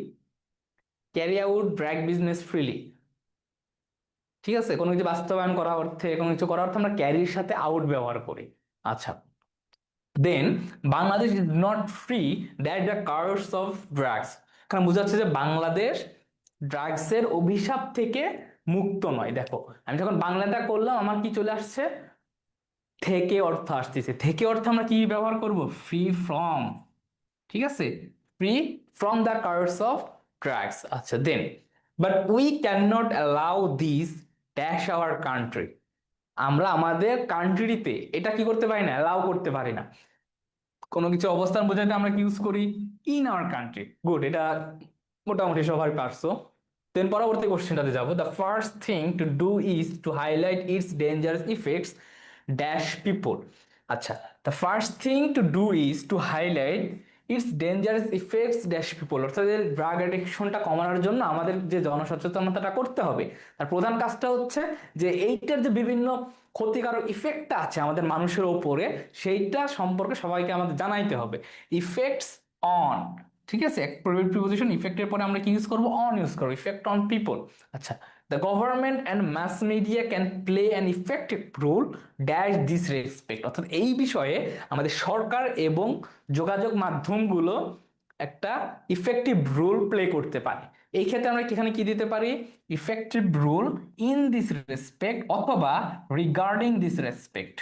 [SPEAKER 1] carry out drug business freely. ঠিক আছে, কোনো কিছু বাস্তবায়ন করা অর্থে, কোনো কিছু করার অর্থে আমরা ক্যারির সাথে আউট ব্যবহার করি। আচ্ছা, then Bangladesh is not free that the curse of drugs. কারণ বোঝাচ্ছে যে বাংলাদেশ ড্রাগসের অভিশাপ থেকে মুক্ত নয়। দেখো আমি যখন বাংলাটা করলাম আমার কি চলে আসছে? থেকে অর্থ আসতেছে, থেকে অর্থ আমরা কি ব্যবহার করব? ফ্রি ফ্রম, ঠিক আছে, free from the curse of drugs. আচ্ছা then, but we can not allow this dash our country. আমরা আমাদের কান্ট্রিতে এটা কি করতে পারি না? অ্যালাউ করতে পারি না। কোনো কিছু অবস্থান বোঝাতে আমরা কি ইউজ করি? In our country. গুড, এটা মোটামুটি সবাই পারছো। দেন পরবর্তী কোশ্চেনটাতে যাব, the first thing to do is to highlight its dangerous effects dash people. আচ্ছা, the first thing to do is to highlight its dangerous effects dash people, অর্থাৎ ড্রাগ অ্যাডিকশনটা কমানোর জন্য আমাদের যে জনসচেতনতাটা করতে হবে, তার প্রধান কাজটা হচ্ছে যে এইটার যে বিভিন্ন ক্ষতিকারক ইফেক্টটা আছে আমাদের মানুষের ওপরে, সেইটা সম্পর্কে সবাইকে আমাদের জানাইতে হবে। ইফেক্টস অন, ঠিক আছে, প্রিপোজিশন ইফেক্টের পরে আমরা কি ইউজ করবো, অন ইউজ করবো, ইফেক্ট অন পিপল। আচ্ছা, the government and mass media can play an effective role dash this respect, অর্থাৎ এই বিষয়ে আমাদের সরকার এবং যোগাযোগ মাধ্যমগুলো একটা ইফেক্টিভ রোল প্লে করতে পারে। এই ক্ষেত্রে আমরা এখানে কি দিতে পারি, effective role in this respect অথবা রিগার্ডিং দিস রেসপেক্ট,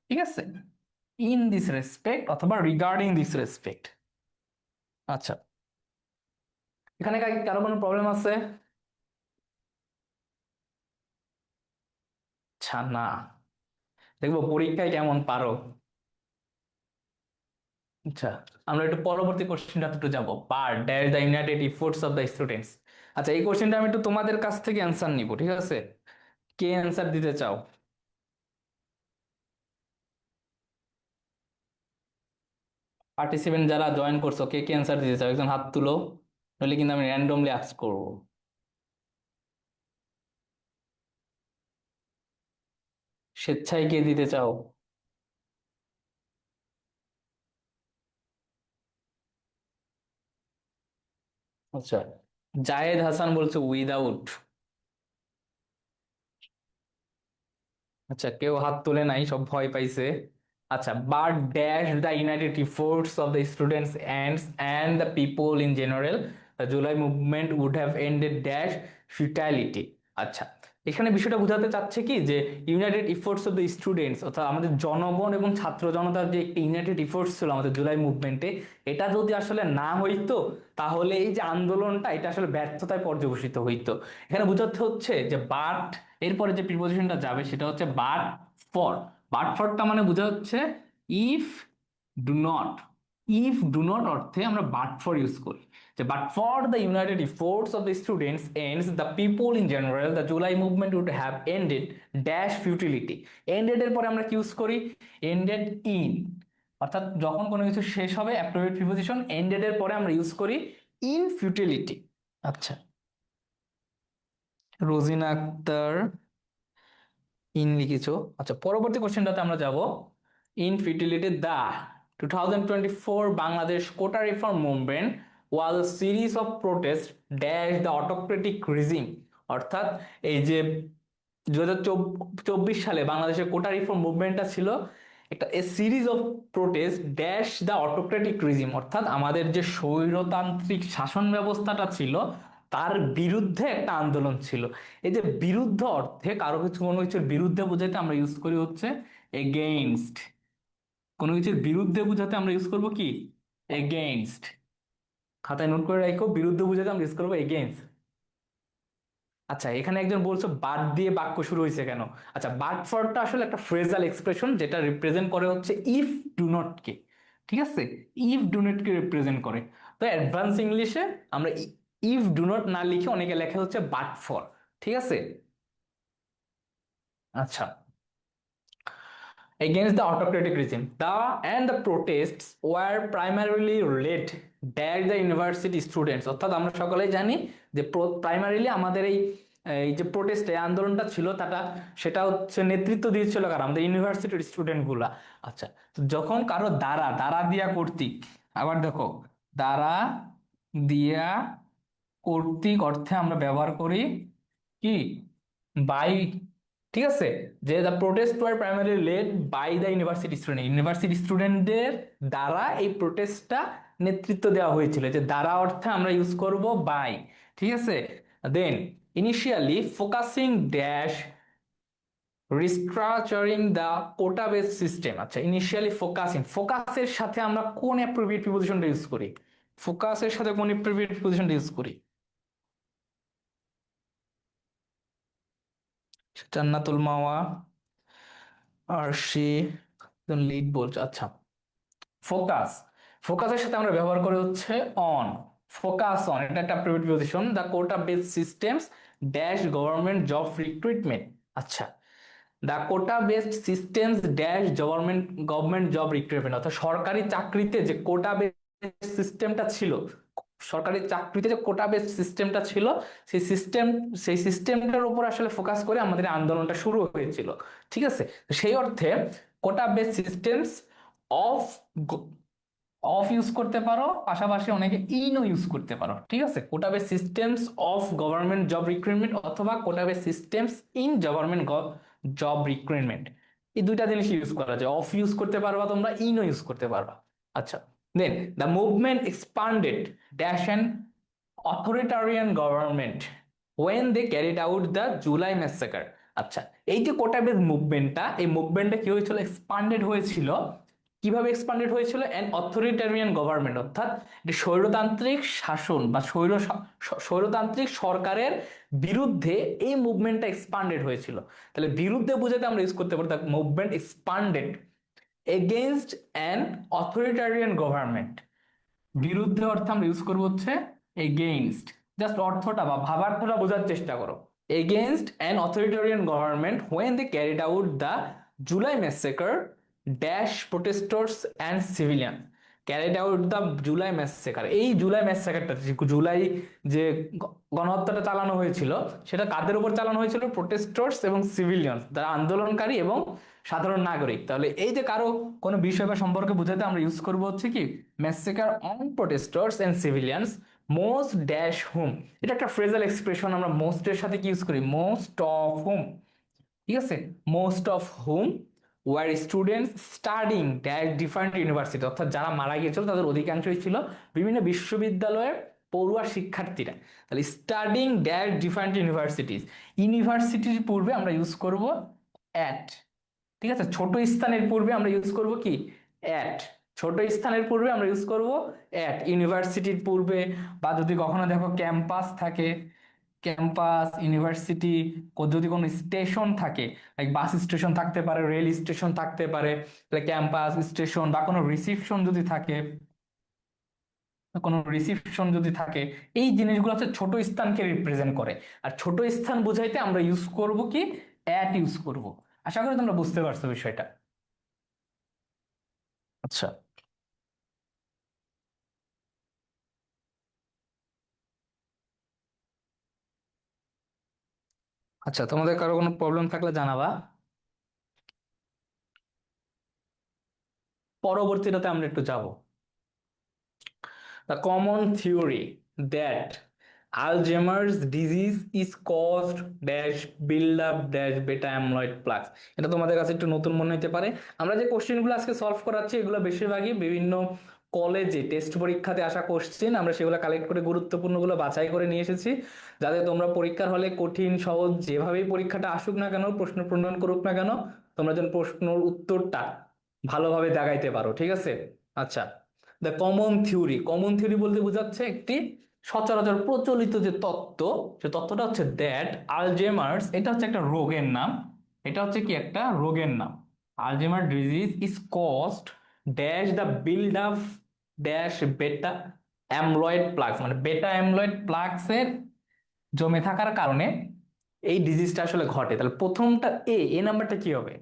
[SPEAKER 1] ঠিক আছে, ইন দিস রেসপেক্ট অথবা রিগার্ডিং দিস রেসপেক্ট। আচ্ছা, এখানে কারো কোনো প্রবলেম আছে? আচ্ছা, না, দেখবো পরীক্ষায় কেমন পারো। আচ্ছা, আমরা একটু পরবর্তী কোশ্চেনটা একটু যাবো, per dash the united efforts of the students. আচ্ছা, এই কোশ্চেনটা আমি একটু তোমাদের কাছ থেকে অ্যান্সার নিব, ঠিক আছে? কে অ্যান্সার দিতে চাও? পার্টিসিপেন্ট যারা জয়েন করছো, কে কে অ্যান্সার দিতে চাও, একজন হাত তুলো, নইলে কিন্তু আমি র্যান্ডমলি আস্ক করবো। স্বেচ্ছায় কে দিতে চাও? আচ্ছা, জায়েদ হাসান বলছে উইদাউট। আচ্ছা, কেউ হাত তুলে নাই, সব ভয় পাইছে। আচ্ছা, but dash the united efforts of the students and the people in general, the July movement would have ended dash futility. আচ্ছা, এখানে বিষয়টা বোঝাতে চাচ্ছে কি যে united efforts of the students, অর্থাৎ আমাদের জনগণ এবং ছাত্র জনতার যে একটা ইউনাইটেড এফোর্টস ছিল আমাদের জুলাই মুভমেন্টে, এটা যদি আসলে না হইতো, তাহলে এই যে আন্দোলনটা এটা আসলে ব্যর্থতায় পর্যবসিত হইতো। এখানে বোঝাতে হচ্ছে যে বাট, এরপরে যে প্রিপোজিশনটা যাবে সেটা হচ্ছে বাট ফর। বাট ফরটা মানে বোঝা হচ্ছে if do not, if do not অর্থে আমরা বাট ফর ইউজ করি, যে but for the united efforts of the students ends the people in general the July movement would have ended dash futility. Ended এর পরে আমরা কি use করি, ended in, অর্থাৎ যখন কোনো কিছু শেষ হবে অ্যাপ্রোপ্রিয়েট প্রিপোজিশন এন্ডেড এর পরে আমরা ইউজ করি ইন ফিউটিলিটি। আচ্ছা, রোজিনা আক্তার ইন লিখেছো। আচ্ছা, পরবর্তী কোশ্চেনটাতে আমরা যাব, in futility the 2024 Bangladesh quota reform movement was a series of protest dash the autocratic regime, অর্থাৎ এই যে 2024 সালে বাংলাদেশের কোটা রিফর্ম মুভমেন্টটা ছিল একটা a series of protest dash the autocratic regime, অর্থাৎ আমাদের যে স্বৈরতান্ত্রিক শাসন ব্যবস্থাটা ছিল তার বিরুদ্ধে একটা আন্দোলন ছিল। এই যে বিরুদ্ধ অর্থে কারো কিছু কোনো কিছুর বিরুদ্ধে বোঝাতে আমরা ইউজ করি হচ্ছে এগেইনস্ট, কোনো কিছুর বিরুদ্ধে বোঝাতে আমরা ইউজ করব কি, এগেইনস্ট। খাতায় নোট করে রাখো, বিরুদ্ধে বোঝাতে আমরা ইউজ করবো এগেইনস্ট। আচ্ছা, এখানে একজন বলছো বাট দিয়ে বাক্য শুরু হয়েছে কেন। আচ্ছা, বাট ফরটা আসলে একটা ফ্রেজাল এক্সপ্রেশন যেটা রিপ্রেজেন্ট করে হচ্ছে ইফ ডু নট কে, ঠিক আছে, if do not K represent করে। তো অ্যাডভান্স ইংলিশে আমরা ইফ ডু নট না লিখে অনেকে লেখা হচ্ছে বাট ফর, ঠিক আছে। আচ্ছা, against the autocratic regime. The protests were primarily led by the university students, অর্থাৎ আমরা সকলেই জানি যে প্রাইমারিলি আমাদের এই যে প্রোটেস্ট আন্দোলনটা ছিল সেটা হচ্ছে নেতৃত্ব দিয়েছিল কারা, আমাদের ইউনিভার্সিটির স্টুডেন্ট গুলা। আচ্ছা, তো যখন কারো দ্বারা, দ্বারা দিয়া কর্তৃক, আবার দেখো, দ্বারা দিয়া কর্তৃক অর্থে আমরা ব্যবহার করি কি, বাই, ঠিক আছে, যে the protest were primary led by the university student, university স্টুডেন্টদের দ্বারা এই প্রোটেস্টটা নেতৃত্ব দেওয়া হয়েছিল, যে দ্বারা অর্থে আমরা ইউজ করব বাই, ঠিক আছে। Then initially focusing dash restructuring the quota base system. আচ্ছা, ইনিশিয়ালি ফোকাসিং, ফোকাসের সাথে আমরা কোন অ্যাপ্রোপ্রিয়েট প্রিপোজিশনটা ইউজ করি, ফোকাসের সাথে কোন অ্যাপ্রোপ্রিয়েট প্রিপোজিশনটা ইউজ করি? জান্নাতুল মাওয়া, আরশি, লিড বলছে। আচ্ছা, ফোকাস, ফোকাসের সাথে আমরা ব্যবহার করে হচ্ছে অন, ফোকাস অন, এটা একটা preposition, the quota based systems dash government job recruitment. আচ্ছা, the quota based systems dash government job recruitment, অর্থাৎ সরকারি চাকরিতে যে কোটা বেসড সিস্টেমটা ছিল, সরকারি চাকরিতে যে কোটা বেসড সিস্টেমটা ছিল, সেই সিস্টেমটার উপর আসলে ফোকাস করে আমাদের আন্দোলনটা শুরু হয়েছিল। ঠিক আছে, সেই অর্থে quota based systems of of use করতে পারো, পাশাপাশি অনেকে ইনও ইউজ করতে পারো। ঠিক আছে, quota base systems of government job recruitment অথবা quota base systems in government job recruitment, এই দুইটা জিনিস ইউজ করা যায়। অফ ইউজ করতে পারবা তোমরা, ইনও ইউজ করতে পারবা। আচ্ছা, then the movement expanded dash and authoritarian government when they carried out the July massacre. আচ্ছা, এই যে কোটা বেস মুভমেন্টটা, এই মুভমেন্টটা কি হয়েছিল, এক্সপান্ডেড হয়েছিল। কিভাবে এক্সপান্ডেড হয়েছিল, অ্যান অথরিটারিয়ান গভর্নমেন্ট, অর্থাৎ স্বৈরতান্ত্রিক শাসন বা স্বৈরতান্ত্রিক সরকারের বিরুদ্ধে এই মুভমেন্টটা এক্সপান্ডেড হয়েছিল। তাহলে বিরুদ্ধে বুঝাতে আমরা ইউজ করতে পারি the movement expanded against an authoritarian government. বিরুদ্ধে অর্থে আমরা ইউজ করবো হচ্ছে এগেইনস্ট। জাস্ট অর্থটা বা ভাবার্থটা বোঝার চেষ্টা করো। Against an authoritarian government when they carried out the July massacre dash protestors and civilian. Carried out the July massacre, এই জুলাই ম্যাসেকারটা, জুলাই যে গণহত্যাটা চালানো হয়েছিল, সেটা কাদের উপর চালানো হয়েছিল, প্রোটেস্টর্স এবং সিভিলিয়ানস, যারা আন্দোলনকারী এবং সাধারণ নাগরিক। তাহলে এই যে কারো কোনো বিষয় বা সম্পর্কে বুঝাতে আমরা ইউজ করবো হচ্ছে কি massacre on protestors and civilians most dash hmm. এটা একটা ফ্রেজাল এক্সপ্রেশন, আমরা মোস্টের সাথে কি ইউজ করি, মোস্ট অফ হুম। ঠিক আছে, most of whom were students studying dash different university, অর্থাৎ যারা মারা গিয়েছিল তাদের অধিকাংশই ছিল বিভিন্ন বিশ্ববিদ্যালয়ের পড়ুয়া শিক্ষার্থীরা। তাহলে স্টাডিং ড্যাশ ডিফারেন্ট ইউনিভার্সিটিজ, ইউনিভার্সিটির পূর্বে আমরা ইউজ করব অ্যাট। ঠিক আছে, ছোট স্থানের পূর্বে আমরা ইউজ করব কি অ্যাট, ছোট স্থানের পূর্বে আমরা ইউজ করব অ্যাট, ইউনিভার্সিটির পূর্বে। বা যদি কখনো দেখো ক্যাম্পাস থাকে, ক্যাম্পাস ইউনিভার্সিটি, যদি কোনো স্টেশন থাকে, লাইক বাস স্টেশন থাকতে পারে, রেল স্টেশন থাকতে পারে, তাহলে ক্যাম্পাস স্টেশন, বা কোনো রিসিপশন যদি থাকে, কোনো রিসিপশন যদি থাকে, এই জিনিসগুলো হচ্ছে ছোট স্থানকে রিপ্রেজেন্ট করে। আর ছোট স্থান বোঝাইতে আমরা ইউজ করব কি অ্যাট ইউজ করব। আশা করি তোমরা বুঝতে পারছো বিষয়টা। আচ্ছা, আচ্ছা, তোমাদের কারো কোনো প্রবলেম থাকলে জানাবা। পরবর্তীটাতে আমরা একটু যাব। The common theory that Alzheimer's disease is caused dash build up dash beta amyloid plaques, এটা তোমাদের কাছে একটু নতুন মনে হতে পারে। আমরা যে কোশ্চেনগুলো আজকে সলভ করাচ্ছি এগুলো বেশিরভাগই বিভিন্ন কলেজে টেস্ট পরীক্ষাতে আসা কোশ্চেন, আমরা সেগুলো কালেক্ট করে গুরুত্বপূর্ণগুলো বাছাই করে নিয়ে এসেছি, যাতে তোমরা পরীক্ষার হলে কঠিন সহজ যেভাবেই পরীক্ষাটা আসুক না কেন, প্রশ্ন প্রণয়ন করুক না কেন, তোমরা যেন প্রশ্নের উত্তরটা ভালোভাবে দাগাইতে পারো। ঠিক আছে, আচ্ছা, the common theory, common theory বলতে বোঝাচ্ছে একটি সচরাচর প্রচলিত যে তত্ত্ব, সে তত্ত্বটা হচ্ছে দ্যাট আলজেমার্স, এটা হচ্ছে একটা রোগের নাম, এটা হচ্ছে কি একটা রোগের নাম। Alzheimer disease is caused dash the build up dash beta amyloid plugs, মানে বেটা অ্যামলয়েড প্লাগস এর জমে থাকার কারণে এই ডিজিজটা আসলে ঘটে। তাহলে প্রথমটা এ নাম্বারটা কি হবে,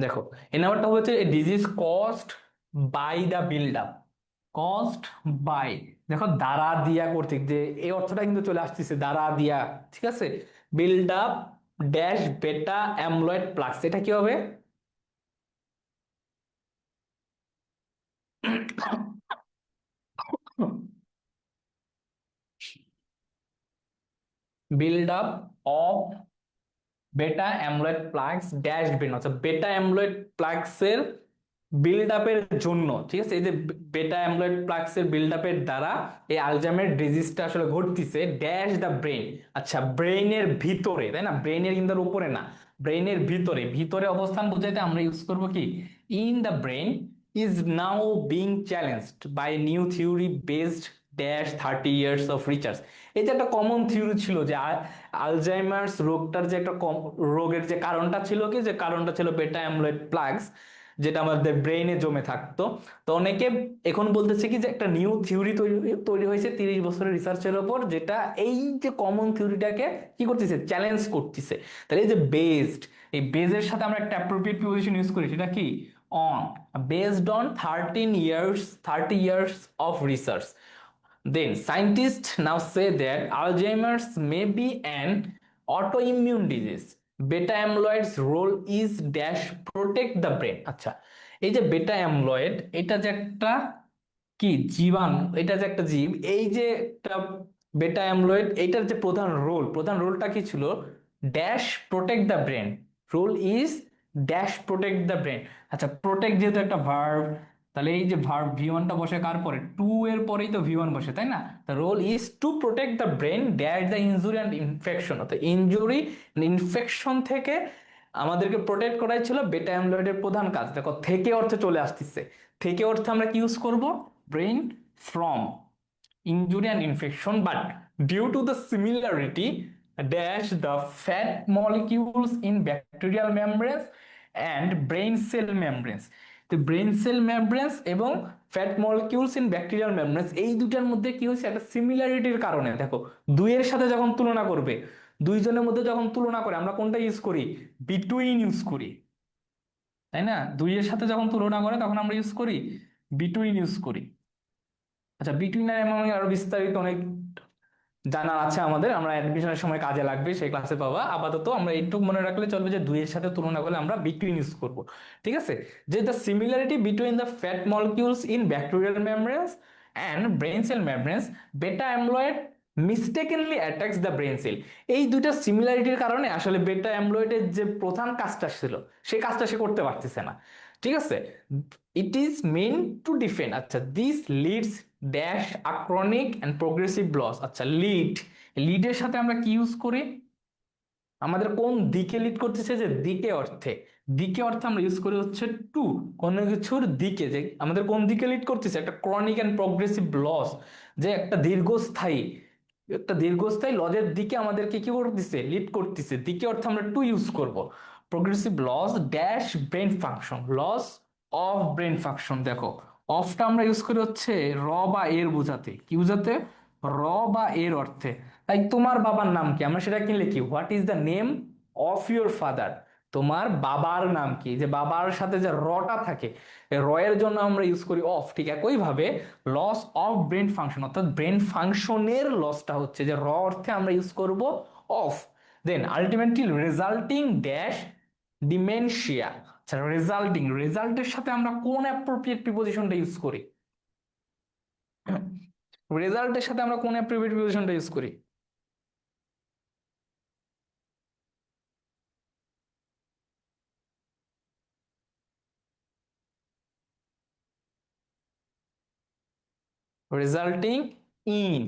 [SPEAKER 1] দেখো এই নাম্বারটা হচ্ছে disease caused by the build up, caused by, দেখো দ্বারা দিয়া কর্তৃক, যে এই অর্থটা কিন্তু চলে আসতেছে দ্বারা দিয়া। ঠিক আছে, বিল্ড আপ ড্যাশ বেটা অ্যামলয়েড প্লাক্স, এটা কি হবে, বিল্ড আপ অফ বেটা অ্যামলয়েড প্লাগস ড্যাশ বেন, অর্থাৎ বেটা অ্যামলয়েড প্লাগস এর বিল্ড আপের জন্য। ঠিক আছে, এই যে বেটা অ্যামলয়েড প্লাগস এর বিল্ড আপের দ্বারা এই আলজাইমার ডিজিজটা আসলে ঘটতেছে ড্যাশ দ্য ব্রেন। আচ্ছা, ব্রেইনের ভিতরে, তাই না, ব্রেইনের কিন্তু আর উপরে না, ব্রেইনের ভিতরে, ভিতরে অবস্থান বোঝাইতে আমরা ইউজ করব কি in the brain is now being challenged by new theory based dash 30 years of research. এই যে একটা কমন থিওরি ছিল যে আলজাইমার্স রোগটার যে একটা রোগের যে কারণটা ছিল কি, যে কারণটা ছিল বেটা অ্যামলয়েড প্লাগস, যেটা আমাদের ব্রেইনে জমে থাকতো। তো অনেকে এখন বলতেছে কি যে একটা নিউ থিওরি তৈরি তৈরি হয়েছে 30 বছরের রিসার্চের ওপর, যেটা এই যে কমন থিওরিটাকে কি করতেছে, চ্যালেঞ্জ করতেছে। তাহলে এই যে বেসড, এই বেজের সাথে আমরা একটা অ্যাপ্রোপ্রিয়েট প্রিপোজিশন ইউজ করি, সেটা কি on, based on 30 years of research. Then scientists now say that Alzheimer's may be an autoimmune disease. Beta amyloid's role is dash protect the brain. আচ্ছা, এই যে বেটা অ্যামলয়েড, এটা যে একটা কি জীবাণু, এটা যে একটা জীব, এই যে একটা বেটা অ্যামলয়েড, এইটার যে প্রধান রোলটা কি ছিল, dash protect the brain. Role is dash protect the brain. আচ্ছা, প্রোটেক্ট যেহেতু একটা ভার্ব, তাহলে এই যে ভার্ব ভি ওয়ানটা বসে কার পরে, টু এর পরেই তো ভি ওয়ান বসে, তাই না? The role is to protect the brain dash the injury and infection. অর্থাৎ ইনজুরি ইনফেকশন থেকে আমাদেরকে প্রোটেক্ট করাই ছিল বেটা অ্যামলয়েডের প্রধান কাজ। দেখো, থেকে অর্থে চলে আসতেছে, থেকে অর্থে আমরা কি ইউজ করব, brain, from injury and infection, but due to the similarity dash the fat molecules in bacterial membranes and brain cell membranes. তো ব্রেন সেল মেমব্রেন্স এবং ফ্যাট মলিকিউলস ইন ব্যাকটেরিয়াল মেমব্রেন্স, এই দুটার মধ্যে কি হয়েছে, একটা সিমিলারিটির কারণে দেখো, দুইয়ের সাথে যখন তুলনা করবে, দুইজনের মধ্যে যখন তুলনা করে আমরা কোনটা ইউজ করি, বিটুইন ইউজ করি, তাই না? দুইয়ের সাথে যখন তুলনা করে তখন আমরা ইউজ করি বিটুইন ইউজ করি। আচ্ছা, বিটুইন আর এমন আরো বিস্তারিত অনেক জানা আছে আমাদের, আমরা অ্যাডমিশনের সময় কাজে লাগবে, সেই ক্লাসে পাবা। আপাতত আমরা এইটুকু মনে রাখলে চলবে যে দুইয়ের সাথে তুলনা করলে আমরা বিটুইন ইউজ করব। ঠিক আছে, যে the similarity between the fat molecules in bacterial membranes and brain cell membranes, beta amyloid mistakenly attacks the brain cell. এই দুইটা সিমিলারিটির কারণে আসলে বেটা অ্যামলয়েডের যে প্রধান কাজটা ছিল, সেই কাজটা সে করতে পারতেছে না। ঠিক আছে, it is meant to defend. আচ্ছা, this leads dash a chronic and progressive loss. আচ্ছা, লিডের সাথে আমরা কি ইউজ করি, আমাদের কোন দিকে লিড করতেছে, যে দিকে অর্থে আমরা ইউজ করি হচ্ছে টু, কোন কিছুর দিকে, যে আমাদের কোন দিকে লিড করতেছে, একটা ক্রনিক অ্যান্ড প্রোগ্রেসিভ লস, যে একটা দীর্ঘস্থায়ী লজের দিকে আমাদেরকে কি করতেছে, লিড করতেছে, দিকে অর্থে আমরা টু ইউজ করব। Progressive loss dash brain function, loss of brain function. দেখো, অফটা আমরা ইউজ করি হচ্ছে র বা এর বোঝাতে, কি বোঝাতে, র বা এর অর্থে। তাই তোমার বাবার নাম কি, আমরা সেটা কি লিখি, what is the name of your father, তোমার বাবার নাম কি, যে বাবার সাথে যে রটা থাকে, র এর জন্য আমরা ইউজ করি অফ। ঠিক একই ভাবে লস অফ ব্রেন ফাংশন, অর্থাৎ ব্রেন ফাংশনের লসটা হচ্ছে যে র অর্থে আমরা ইউজ করব of. Then ultimately resulting dash dementia. আচ্ছা, রেজাল্টের সাথে আমরা কোন অ্যাপ্রোপ্রিয়েট প্রিপোজিশনটা ইউজ করি, রেজাল্টের সাথে আমরা কোন অ্যাপ্রোপ্রিয়েট প্রিপোজিশনটা ইউজ করি, রেজাল্টিং ইন।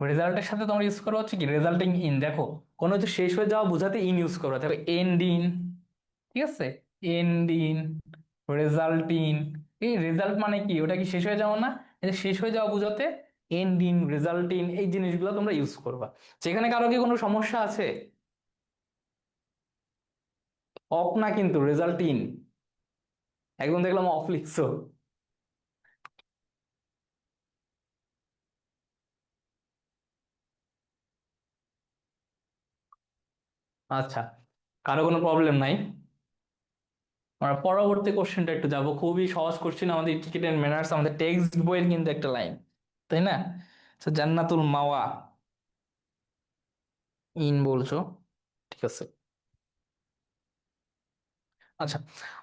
[SPEAKER 1] রেজাল্টের সাথে তোমরা ইউজ করো হচ্ছে কি রেজাল্টিং ইন। দেখো, কোনো কিছু শেষ হয়ে যাওয়া বোঝাতে ইন ইউজ করো, দেখো এন্ড ইন। ঠিক আছে, এন্ড ইন, রেজাল্ট ইন। এই রেজাল্ট মানে কি, ওটা কি শেষ হয়ে যাওয়া না, এই যে শেষ হয়ে যাওয়া বোঝাতে এন্ড ইন, রেজাল্ট ইন, এই জিনিসগুলো তোমরা ইউজ করবা। সেখানে কারো কি কোনো সমস্যা আছে? অফ না কিন্তু, রেজাল্ট ইন। একদম দেখলাম অফ লিখছো। আচ্ছা, কারো কোনো প্রবলেম নাই। আমরা পরবর্তী কোশ্চেনটা একটু যাব, খুবই সহজ কোশ্চেন, আমাদের ইটিকেট এন্ড ম্যানার্স, আমাদের টেক্সট বইয়ের কিন্তু একটা লাইন, তাই না? আচ্ছা, জান্নাতুল মাওয়া ইন বলছো, ঠিক আছে। আচ্ছা,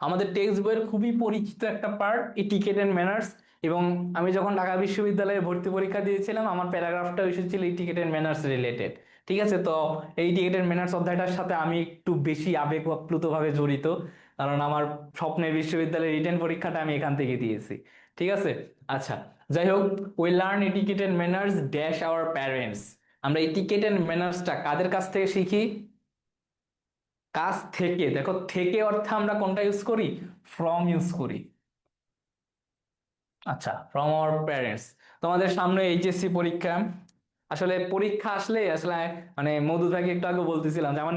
[SPEAKER 1] আমাদের টেক্সট বইয়ের খুবই পরিচিত একটা পার্ট ইটিকেট এন্ড ম্যানার্স। এবং আমি যখন ঢাকা বিশ্ববিদ্যালয়ে ভর্তি পরীক্ষা দিয়েছিলাম, আমার প্যারাগ্রাফটা এসেছিল ইটিকেট এন্ড ম্যানার্স রিলেটেড। ঠিক আছে, তো এই ইটিকেট এন্ড ম্যানার্স অধ্যায়টার সাথে আমি একটু বেশি আবেগ ভাবে জড়িত, কারণ আমার স্বপ্নের বিশ্ববিদ্যালয়ের রিটেন পরীক্ষাটা আমি এখান থেকে দিয়েছি। ঠিক আছে, আচ্ছা, যাই হোক, we learn etiquette and manners dash our parents. আমরা ইটিকেট এন্ড ম্যানার্সটা কাদের কাছ থেকে শিখি, কাছ থেকে। দেখো, থেকে অর্থে আমরা কোনটা ইউজ করি, ফ্রম ইউজ করি। আচ্ছা, ফ্রম আওয়ার প্যারেন্টস। তোমাদের সামনে এইচএসসি পরীক্ষা, আসলে পরীক্ষা আসলে আসলে মানে মধু ভাইকে একটু আগে বলতেছিলাম যে আমার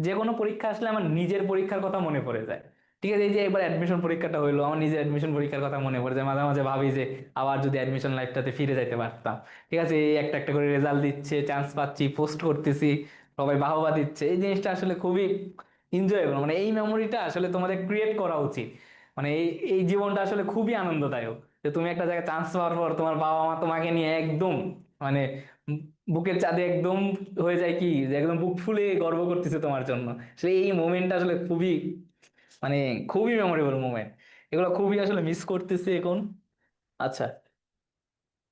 [SPEAKER 1] যে কোনো পরীক্ষা আসলে আমার নিজের পরীক্ষার কথা মনে পড়ে যায়। ঠিক আছে, এই যে এবার অ্যাডমিশন পরীক্ষাটা হইলো, আমার নিজের অ্যাডমিশন পরীক্ষার কথা মনে পড়ে যায়, মাঝে মাঝে ভাবি যে আবার যদি অ্যাডমিশন লাইফটাতে ফিরে যাইতে পারতাম। ঠিক আছে, এই একটা একটা করে রেজাল্ট দিচ্ছে, চান্স পাচ্ছি, পোস্ট করতেছি, সবাই বাহবা দিচ্ছে, এই জিনিসটা আসলে খুবই এনজয়েবল। মানে এই মেমোরিটা আসলে তোমাদের ক্রিয়েট করা উচিত। মানে এই এই জীবনটা আসলে খুবই আনন্দদায়ক, যে তুমি একটা জায়গায় চান্স পাওয়ার পর তোমার বাবা মা তোমাকে নিয়ে একদম মানে বুকের চাঁদে একদম হয়ে যায় কি, যে একদম বুক ফুলে গর্ব করতেছে তোমার জন্য। আসলে এই মোমেন্টটা আসলে খুবই মানে খুবই মেমোরেবল মোমেন্ট। এগুলো খুবই আসলে মিস করতেছি এখন। আচ্ছা,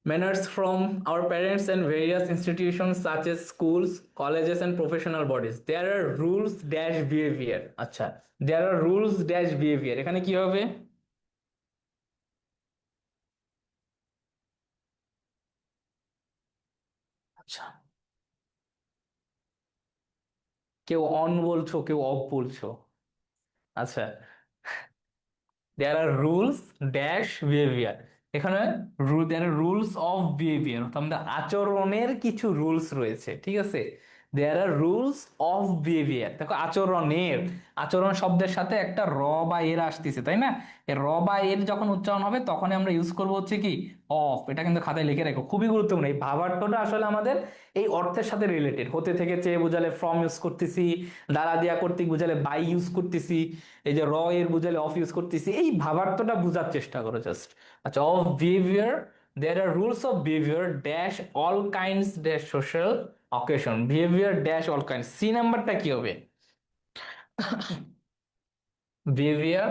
[SPEAKER 1] manners from our parents and various institutions such as schools, colleges and professional bodies. There are rules dash behavior. আচ্ছা, there are rules dash behavior, এখানে কি হবে? আচ্ছা, কেউ অন বলছো, কেউ অফ বলছো। আচ্ছা, there are rules dash behaviour, এখানে দেয়ার আর রুলস অফ বিহেভিয়ার, অর্থাৎ আমাদের আচরণের কিছু রুলস রয়েছে। ঠিক আছে, দেয়ার আর রুলস অফ বিহেভিয়ার, দেখো আচরণের, আচরণ শব্দের সাথে একটা র বা এর আসতেছে, তাই না? এই র বা এর যখন উচ্চারণ হবে তখনই আমরা ইউজ করবো হচ্ছে কি অফ। এটা কিন্তু খাতায় লিখে রাখো, খুবই গুরুত্বপূর্ণ। এই ভাবার্থটা আসলে আমাদের এই অর্থের সাথে রিলেটেড। হতে থেকে চেয়ে বোঝালে ফ্রম ইউজ করতেছি, দ্বারা দিয়া কর্তৃক বোঝালে বাই ইউজ করতেছি, এই যে র এর বুঝালে অফ ইউজ করতেছি, এই ভাবার্থটা বোঝার চেষ্টা করো জাস্ট। আচ্ছা, of behaviour, there are rules of behaviour dash all kinds dash social occasion. Behaviour dash all kinds, see নাম্বারটা কি হবে? Behaviour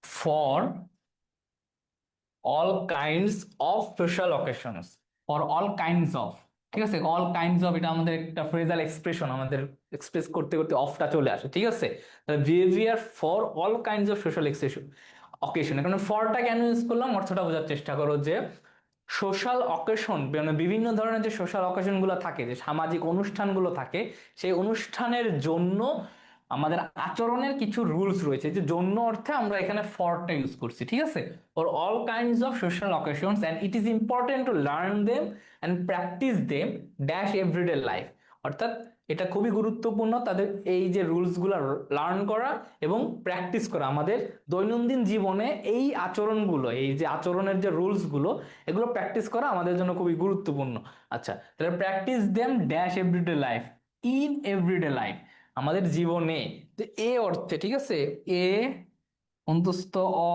[SPEAKER 1] for all kinds of social occasions, for all kinds of. ঠিক আছে, অল কাইন্ডস অফ এটা আমাদের একটা phrasal expression, আমাদের express করতে করতে অফটা চলে আসে। ঠিক আছে, behaviour for all kinds of social expression occasion, এখানে ফরটা কেন ইউজ করলাম অর্থটা বোঝার চেষ্টা করো। যে সোশ্যাল অকেশন মানে বিভিন্ন ধরনের যে সোশ্যাল অকেশন গুলো থাকে, যে সামাজিক অনুষ্ঠানগুলো থাকে, সেই অনুষ্ঠানের জন্য আমাদের আচরণের কিছু রুলস রয়েছে। যে জন্য অর্থে আমরা এখানে ফরটা ইউজ করছি। ঠিক আছে, for all kinds of social occasions and it is important to learn them and practise them dash everyday life, অর্থাৎ এটা খুবই গুরুত্বপূর্ণ তাদের এই যে রুলস গুলো লার্ন করা এবং প্র্যাকটিস করা আমাদের দৈনন্দিন জীবনে। এই আচরণগুলো, এই যে আচরণের যে রুলস গুলো, এগুলো প্র্যাকটিস করা আমাদের জন্য খুবই গুরুত্বপূর্ণ। আচ্ছা, তাহলে practise them dash everyday life, in everyday life, আমাদের জীবনে। যে এ অর্থে, ঠিক আছে, এ অন্তস্থ অ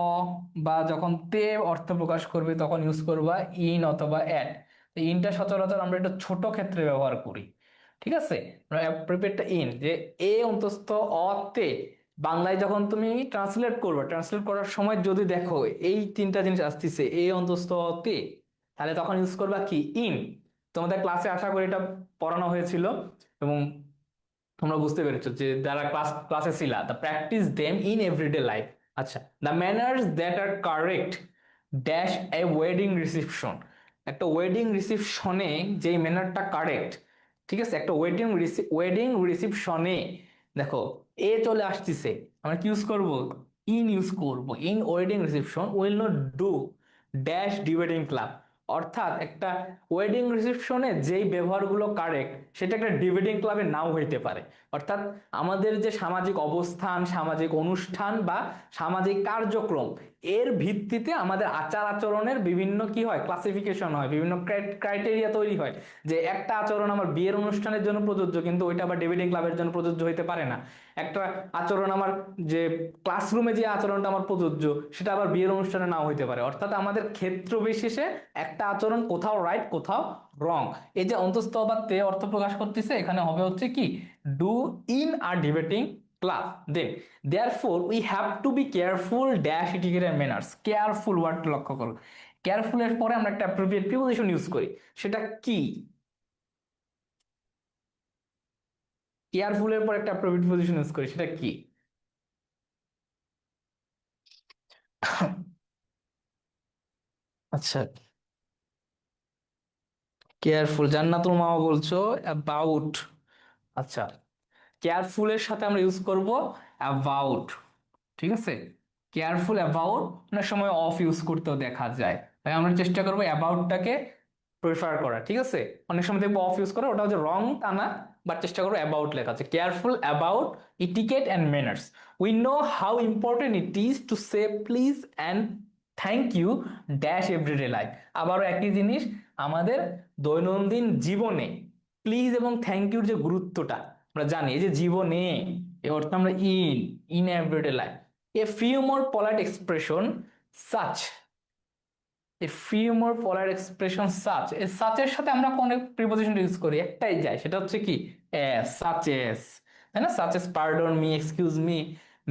[SPEAKER 1] বা যখন তে অর্থ প্রকাশ করবে তখন ইউজ করবা ইন অথবা অ্যাট। ইনটা সচরাচর আমরা এটা ছোট ক্ষেত্রে ব্যবহার করি। ঠিক আছে, প্রিপেয়ারটা ইন, যে এ অন্তস্থ অ তে, বাংলায় যখন তুমি ট্রান্সলেট করবে, ট্রান্সলেট করার সময় যদি দেখো এই তিনটা জিনিস আসতেছে এ অন্তস্থ অ তে, তাহলে তখন ইউজ করবা কি ইন। তোমাদের ক্লাসে আশা করি এটা পড়ানো হয়েছিল এবং তোমরা বুঝতে পেরেছো যে যারা ক্লাসে ছিলা, the practice them in everyday life. আচ্ছা, the manners that are correct dash a wedding reception, একটা ওয়েডিং রিসিপশনে যেই ম্যানারটা কারেক্ট। ঠিক আছে, একটা ওয়েডিং রিসিপশনে দেখো এ চলে আসতেছে, আমরা কি ইউজ করব? ইন ইউজ করব। In wedding reception will not do dash debating club, অর্থাৎ একটা ওয়েডিং রিসেপশনে যেই ব্যবহারগুলো কারেক্ট সেটা একটা ডিবেটিং ক্লাবে নাও হইতে পারে। অর্থাৎ আমাদের যে সামাজিক অবস্থান, সামাজিক অনুষ্ঠান বা সামাজিক কার্যক্রম, এর ভিত্তিতে আমাদের আচার আচরণের বিভিন্ন কি হয়, ক্লাসিফিকেশন হয়, বিভিন্ন ক্রাইটেরিয়া তৈরি হয়। যে একটা আচরণ আমার বিয়ের অনুষ্ঠানের জন্য প্রযোজ্য, কিন্তু ওইটা আবার ডিবেটিং ক্লাবের জন্য প্রযোজ্য হইতে পারে না। একটা আচরণ আমার যে ক্লাসরুমে যে আচরণটা আমার প্রযোজ্য, সেটা আবার বিয়ের অনুষ্ঠানে নাও হইতে পারে। অর্থাৎ আমাদের ক্ষেত্র বিশেষে একটা আচরণ কোথাও রাইট, কোথাও রং। এই যে অন্তস্থ বা তে অর্থ প্রকাশ করতেছে, এখানে হবে হচ্ছে কি do in our debating class. Then therefore we have to be careful dash etiquette and manners, careful ওয়ার্ডটা লক্ষ্য করো। কেয়ারফুল এর পরে আমরা একটা অ্যাপ্রোপ্রিয়েট প্রিপোজিশন ইউজ করি, সেটা কি? কেয়ারফুল এর পর একটা অ্যাপ্রোপ্রিয়েট প্রিপোজিশন ইউজ করি, সেটা কি? আচ্ছা, কেয়ারফুল, জান্নাতুল মামা বলছো অ্যাবাউট। আচ্ছা, কেয়ারফুল এর সাথে আমরা ইউজ করব অ্যাবাউট। ঠিক আছে, কেয়ারফুল অ্যাবাউট অনেক সময় অফ ইউজ করতেও দেখা যায়, তাই আমরা চেষ্টা করবো অ্যাবাউটটাকে প্রেফার করা। ঠিক আছে, অনেক সময় দেখবো অফ ইউজ করে, ওটা হচ্ছে রং তা না, বাট চেষ্টা করবো অ্যাবাউট লেখা আছে, careful about etiquette and manners. We know how important it is to say please and thank you dash everyday life. আবারও একই জিনিস, আমাদের দৈনন্দিন জীবনে প্লিজ এবং থ্যাংক ইউর যে গুরুত্বটা আমরা জানি, এই যে জীবনে এর অর্থ আমরা in everyday life, a few more polite expression such, a few more polite expression such, এই সাচের সাথে আমরা কোন প্রিপজিশন ইউজ করি? একটাই যায়, সেটা হচ্ছে কি এস, সাচ এস, তাই না? Such as pardon me, excuse me,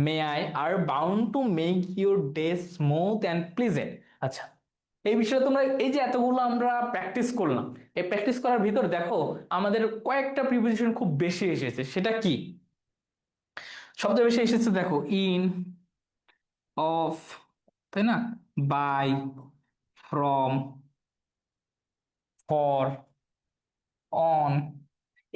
[SPEAKER 1] may I, are bound to make your day smooth and pleasant. আচ্ছা, এই বিষয়ে তোমরা এই যে এতগুলো আমরা প্র্যাকটিস করলাম, এই প্র্যাকটিস করার ভিতর দেখো আমাদের কয়েকটা প্রিপজিশন খুব বেশি এসেছে। সেটা কি? সবচেয়ে বেশি এসেছে দেখো ইন, অফ, তাই না, বাই, ফ্রম, ফর, অন,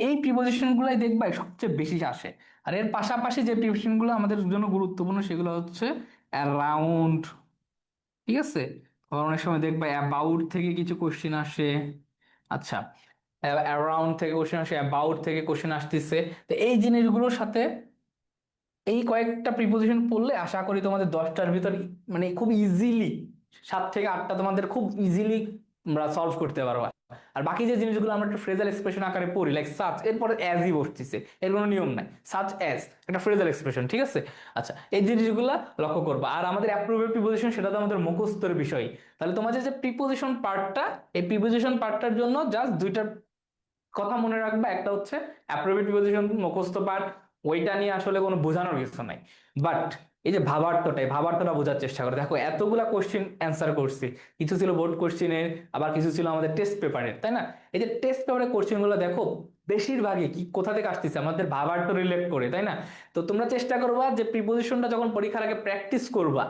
[SPEAKER 1] এই প্রিপজিশন গুলাই দেখবা সবচেয়ে বেশি আসে। আর এর পাশাপাশি যে প্রিপজিশন গুলো আমাদের জন্য গুরুত্বপূর্ণ সেগুলো হচ্ছে অ্যারাউন্ড, ঠিক আছে? আবার অনেক সময় দেখবা অ্যাবাউট থেকে কিছু কোশ্চেন আসে। আচ্ছা, অ্যারাউন্ড থেকে কোশ্চেন আসে, অ্যাবাউট থেকে কোশ্চেন আসতেছে। তো এই জিনিসগুলোর সাথে এই কয়েকটা প্রিপোজিশন পড়লে আশা করি তোমাদের 10টার ভিতর মানে খুব ইজিলি 7 থেকে 8টা তোমাদের খুব ইজিলি আমরা সলভ করতে পারবো। আর বাকি যে জিনিসগুলো আমরা একটা ফ্রেজাল এক্সপ্রেশন আকারে পড়ি, লাইক সাচ, এরপরে অ্যাজই বসতেছে, এর কোনো নিয়ম নাই, সাচ অ্যাজ একটা ফ্রেজাল এক্সপ্রেশন, ঠিক আছে? আচ্ছা, এই জিনিসগুলো লক্ষ্য করবা। আর আমাদের অ্যাপ্রোভেড প্রিপোজিশন সেটা তো আমাদের মুখস্থের বিষয়। তাহলে তোমাদের যে প্রিপোজিশন পার্টটা, এই প্রিপোজিশন পার্টটার জন্য জাস্ট দুইটা কথা মনে রাখবা। একটা হচ্ছে অ্যাপ্রোপ্রিয়েট প্রিপোজিশন মুখস্থ পাঠ, ওইটা নিয়ে আসলে কোনো বোঝানোর কিছু নাই। বাট এই যে ভাবার্থটা, এই ভাবার্থটা বোঝার চেষ্টা করো। দেখো এতগুলা কোশ্চেন অ্যান্সার করছি, কিছু ছিল বোর্ড কোশ্চেনের, আবার কিছু ছিল আমাদের টেস্ট পেপারের, তাই না? এই যে টেস্ট পেপারের কোশ্চেন গুলো দেখো বেশিরভাগই কি কোথা থেকে আসতেছে? আমাদের ভাবার্থ রিলেট করে, তাই না? তো তোমরা চেষ্টা করবা যে প্রিপোজিশনটা যখন পরীক্ষার আগে প্র্যাকটিস করবা,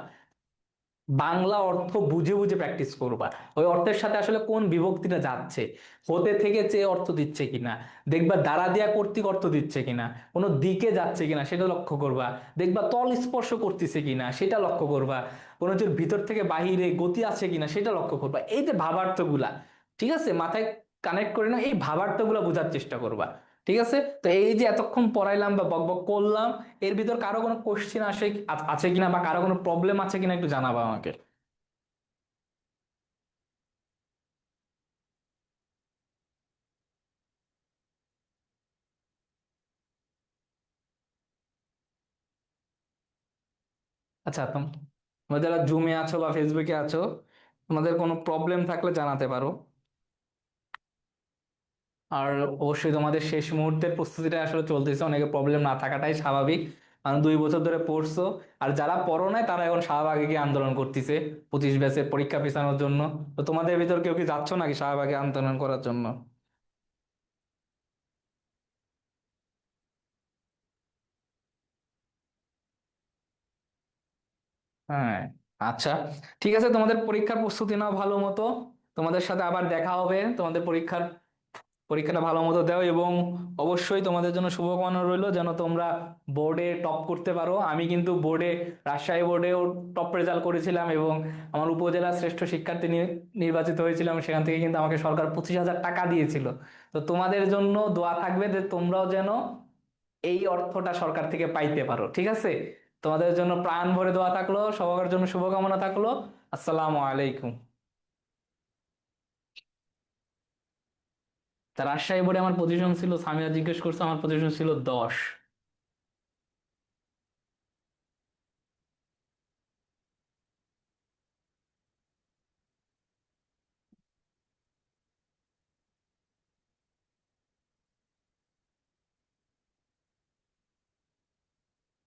[SPEAKER 1] বাংলা অর্থ বুঝে বুঝে প্র্যাকটিস করবা। ওই অর্থের সাথে আসলে কোন বিভক্তিটা যাচ্ছে, হতে থেকে চেয়ে অর্থ দিচ্ছে কিনা, দেখবা দ্বারা দেয়া কর্তৃক অর্থ দিচ্ছে কিনা, কোনো দিকে যাচ্ছে কিনা সেটা লক্ষ্য করবা, দেখবা তল স্পর্শ করতেছে কিনা সেটা লক্ষ্য করবা, কোনো কিছুর ভিতর থেকে বাহিরে গতি আছে কিনা সেটা লক্ষ্য করবা। এই যে ভাবার্থগুলা, ঠিক আছে, মাথায় কানেক্ট করে না, এই ভাবার্থগুলা বোঝার চেষ্টা করবা। ঠিক আছে? তো এই যে এতক্ষণ পড়াইলাম বা বক বক করলাম, এর ভিতর কারো কোনো কোশ্চেন আছে কিনা বা কারো কোনো প্রবলেম আছে কিনা একটু জানাবা আমাকে। আচ্ছা, তোমরা যারা জুমে আছো বা ফেসবুকে আছো, তোমাদের কোনো প্রবলেম থাকলে জানাতে পারো। আর অবশ্যই তোমাদের শেষ মুহূর্তের প্রস্তুতিটা আসলে চলতেছে, অনেকে প্রবলেম না থাকাটাই স্বাভাবিক, কারণ 2 বছর ধরে পড়ছো। আর যারা পড়ো নাই তারা এখন শাহবাগে গিয়ে আন্দোলন করতেছে 25 ব্যাচের পরীক্ষা পিছানোর জন্য। তো তোমাদের ভিতর কেউ কি যাচ্ছ নাকি শাহবাগে আন্দোলন করার জন্য? হ্যাঁ, আচ্ছা, ঠিক আছে, তোমাদের পরীক্ষার প্রস্তুতি নাও ভালো মতো। তোমাদের সাথে আবার দেখা হবে, তোমাদের পরীক্ষাটা ভালো মতো দাও, এবং অবশ্যই তোমাদের জন্য শুভকামনা রইলো যেন তোমরা বোর্ডে টপ করতে পারো। আমি কিন্তু বোর্ডে, রাজশাহী বোর্ডেও টপ রেজাল্ট করেছিলাম, এবং আমার উপজেলা শ্রেষ্ঠ শিক্ষার্থী নির্বাচিত হয়েছিলাম। সেখান থেকে কিন্তু আমাকে সরকার 25,000 টাকা দিয়েছিল। তো তোমাদের জন্য দোয়া থাকবে যে তোমরাও যেন এই অর্থটা সরকার থেকে পাইতে পারো, ঠিক আছে? তোমাদের জন্য প্রাণ ভরে দোয়া থাকলো, সবার জন্য শুভকামনা থাকলো। আসসালামু আলাইকুম। তা রাজশাহী বোর্ডে আমার পজিশন ছিল, সামিয়া জিজ্ঞেস করছে, আমার পজিশন ছিল 10।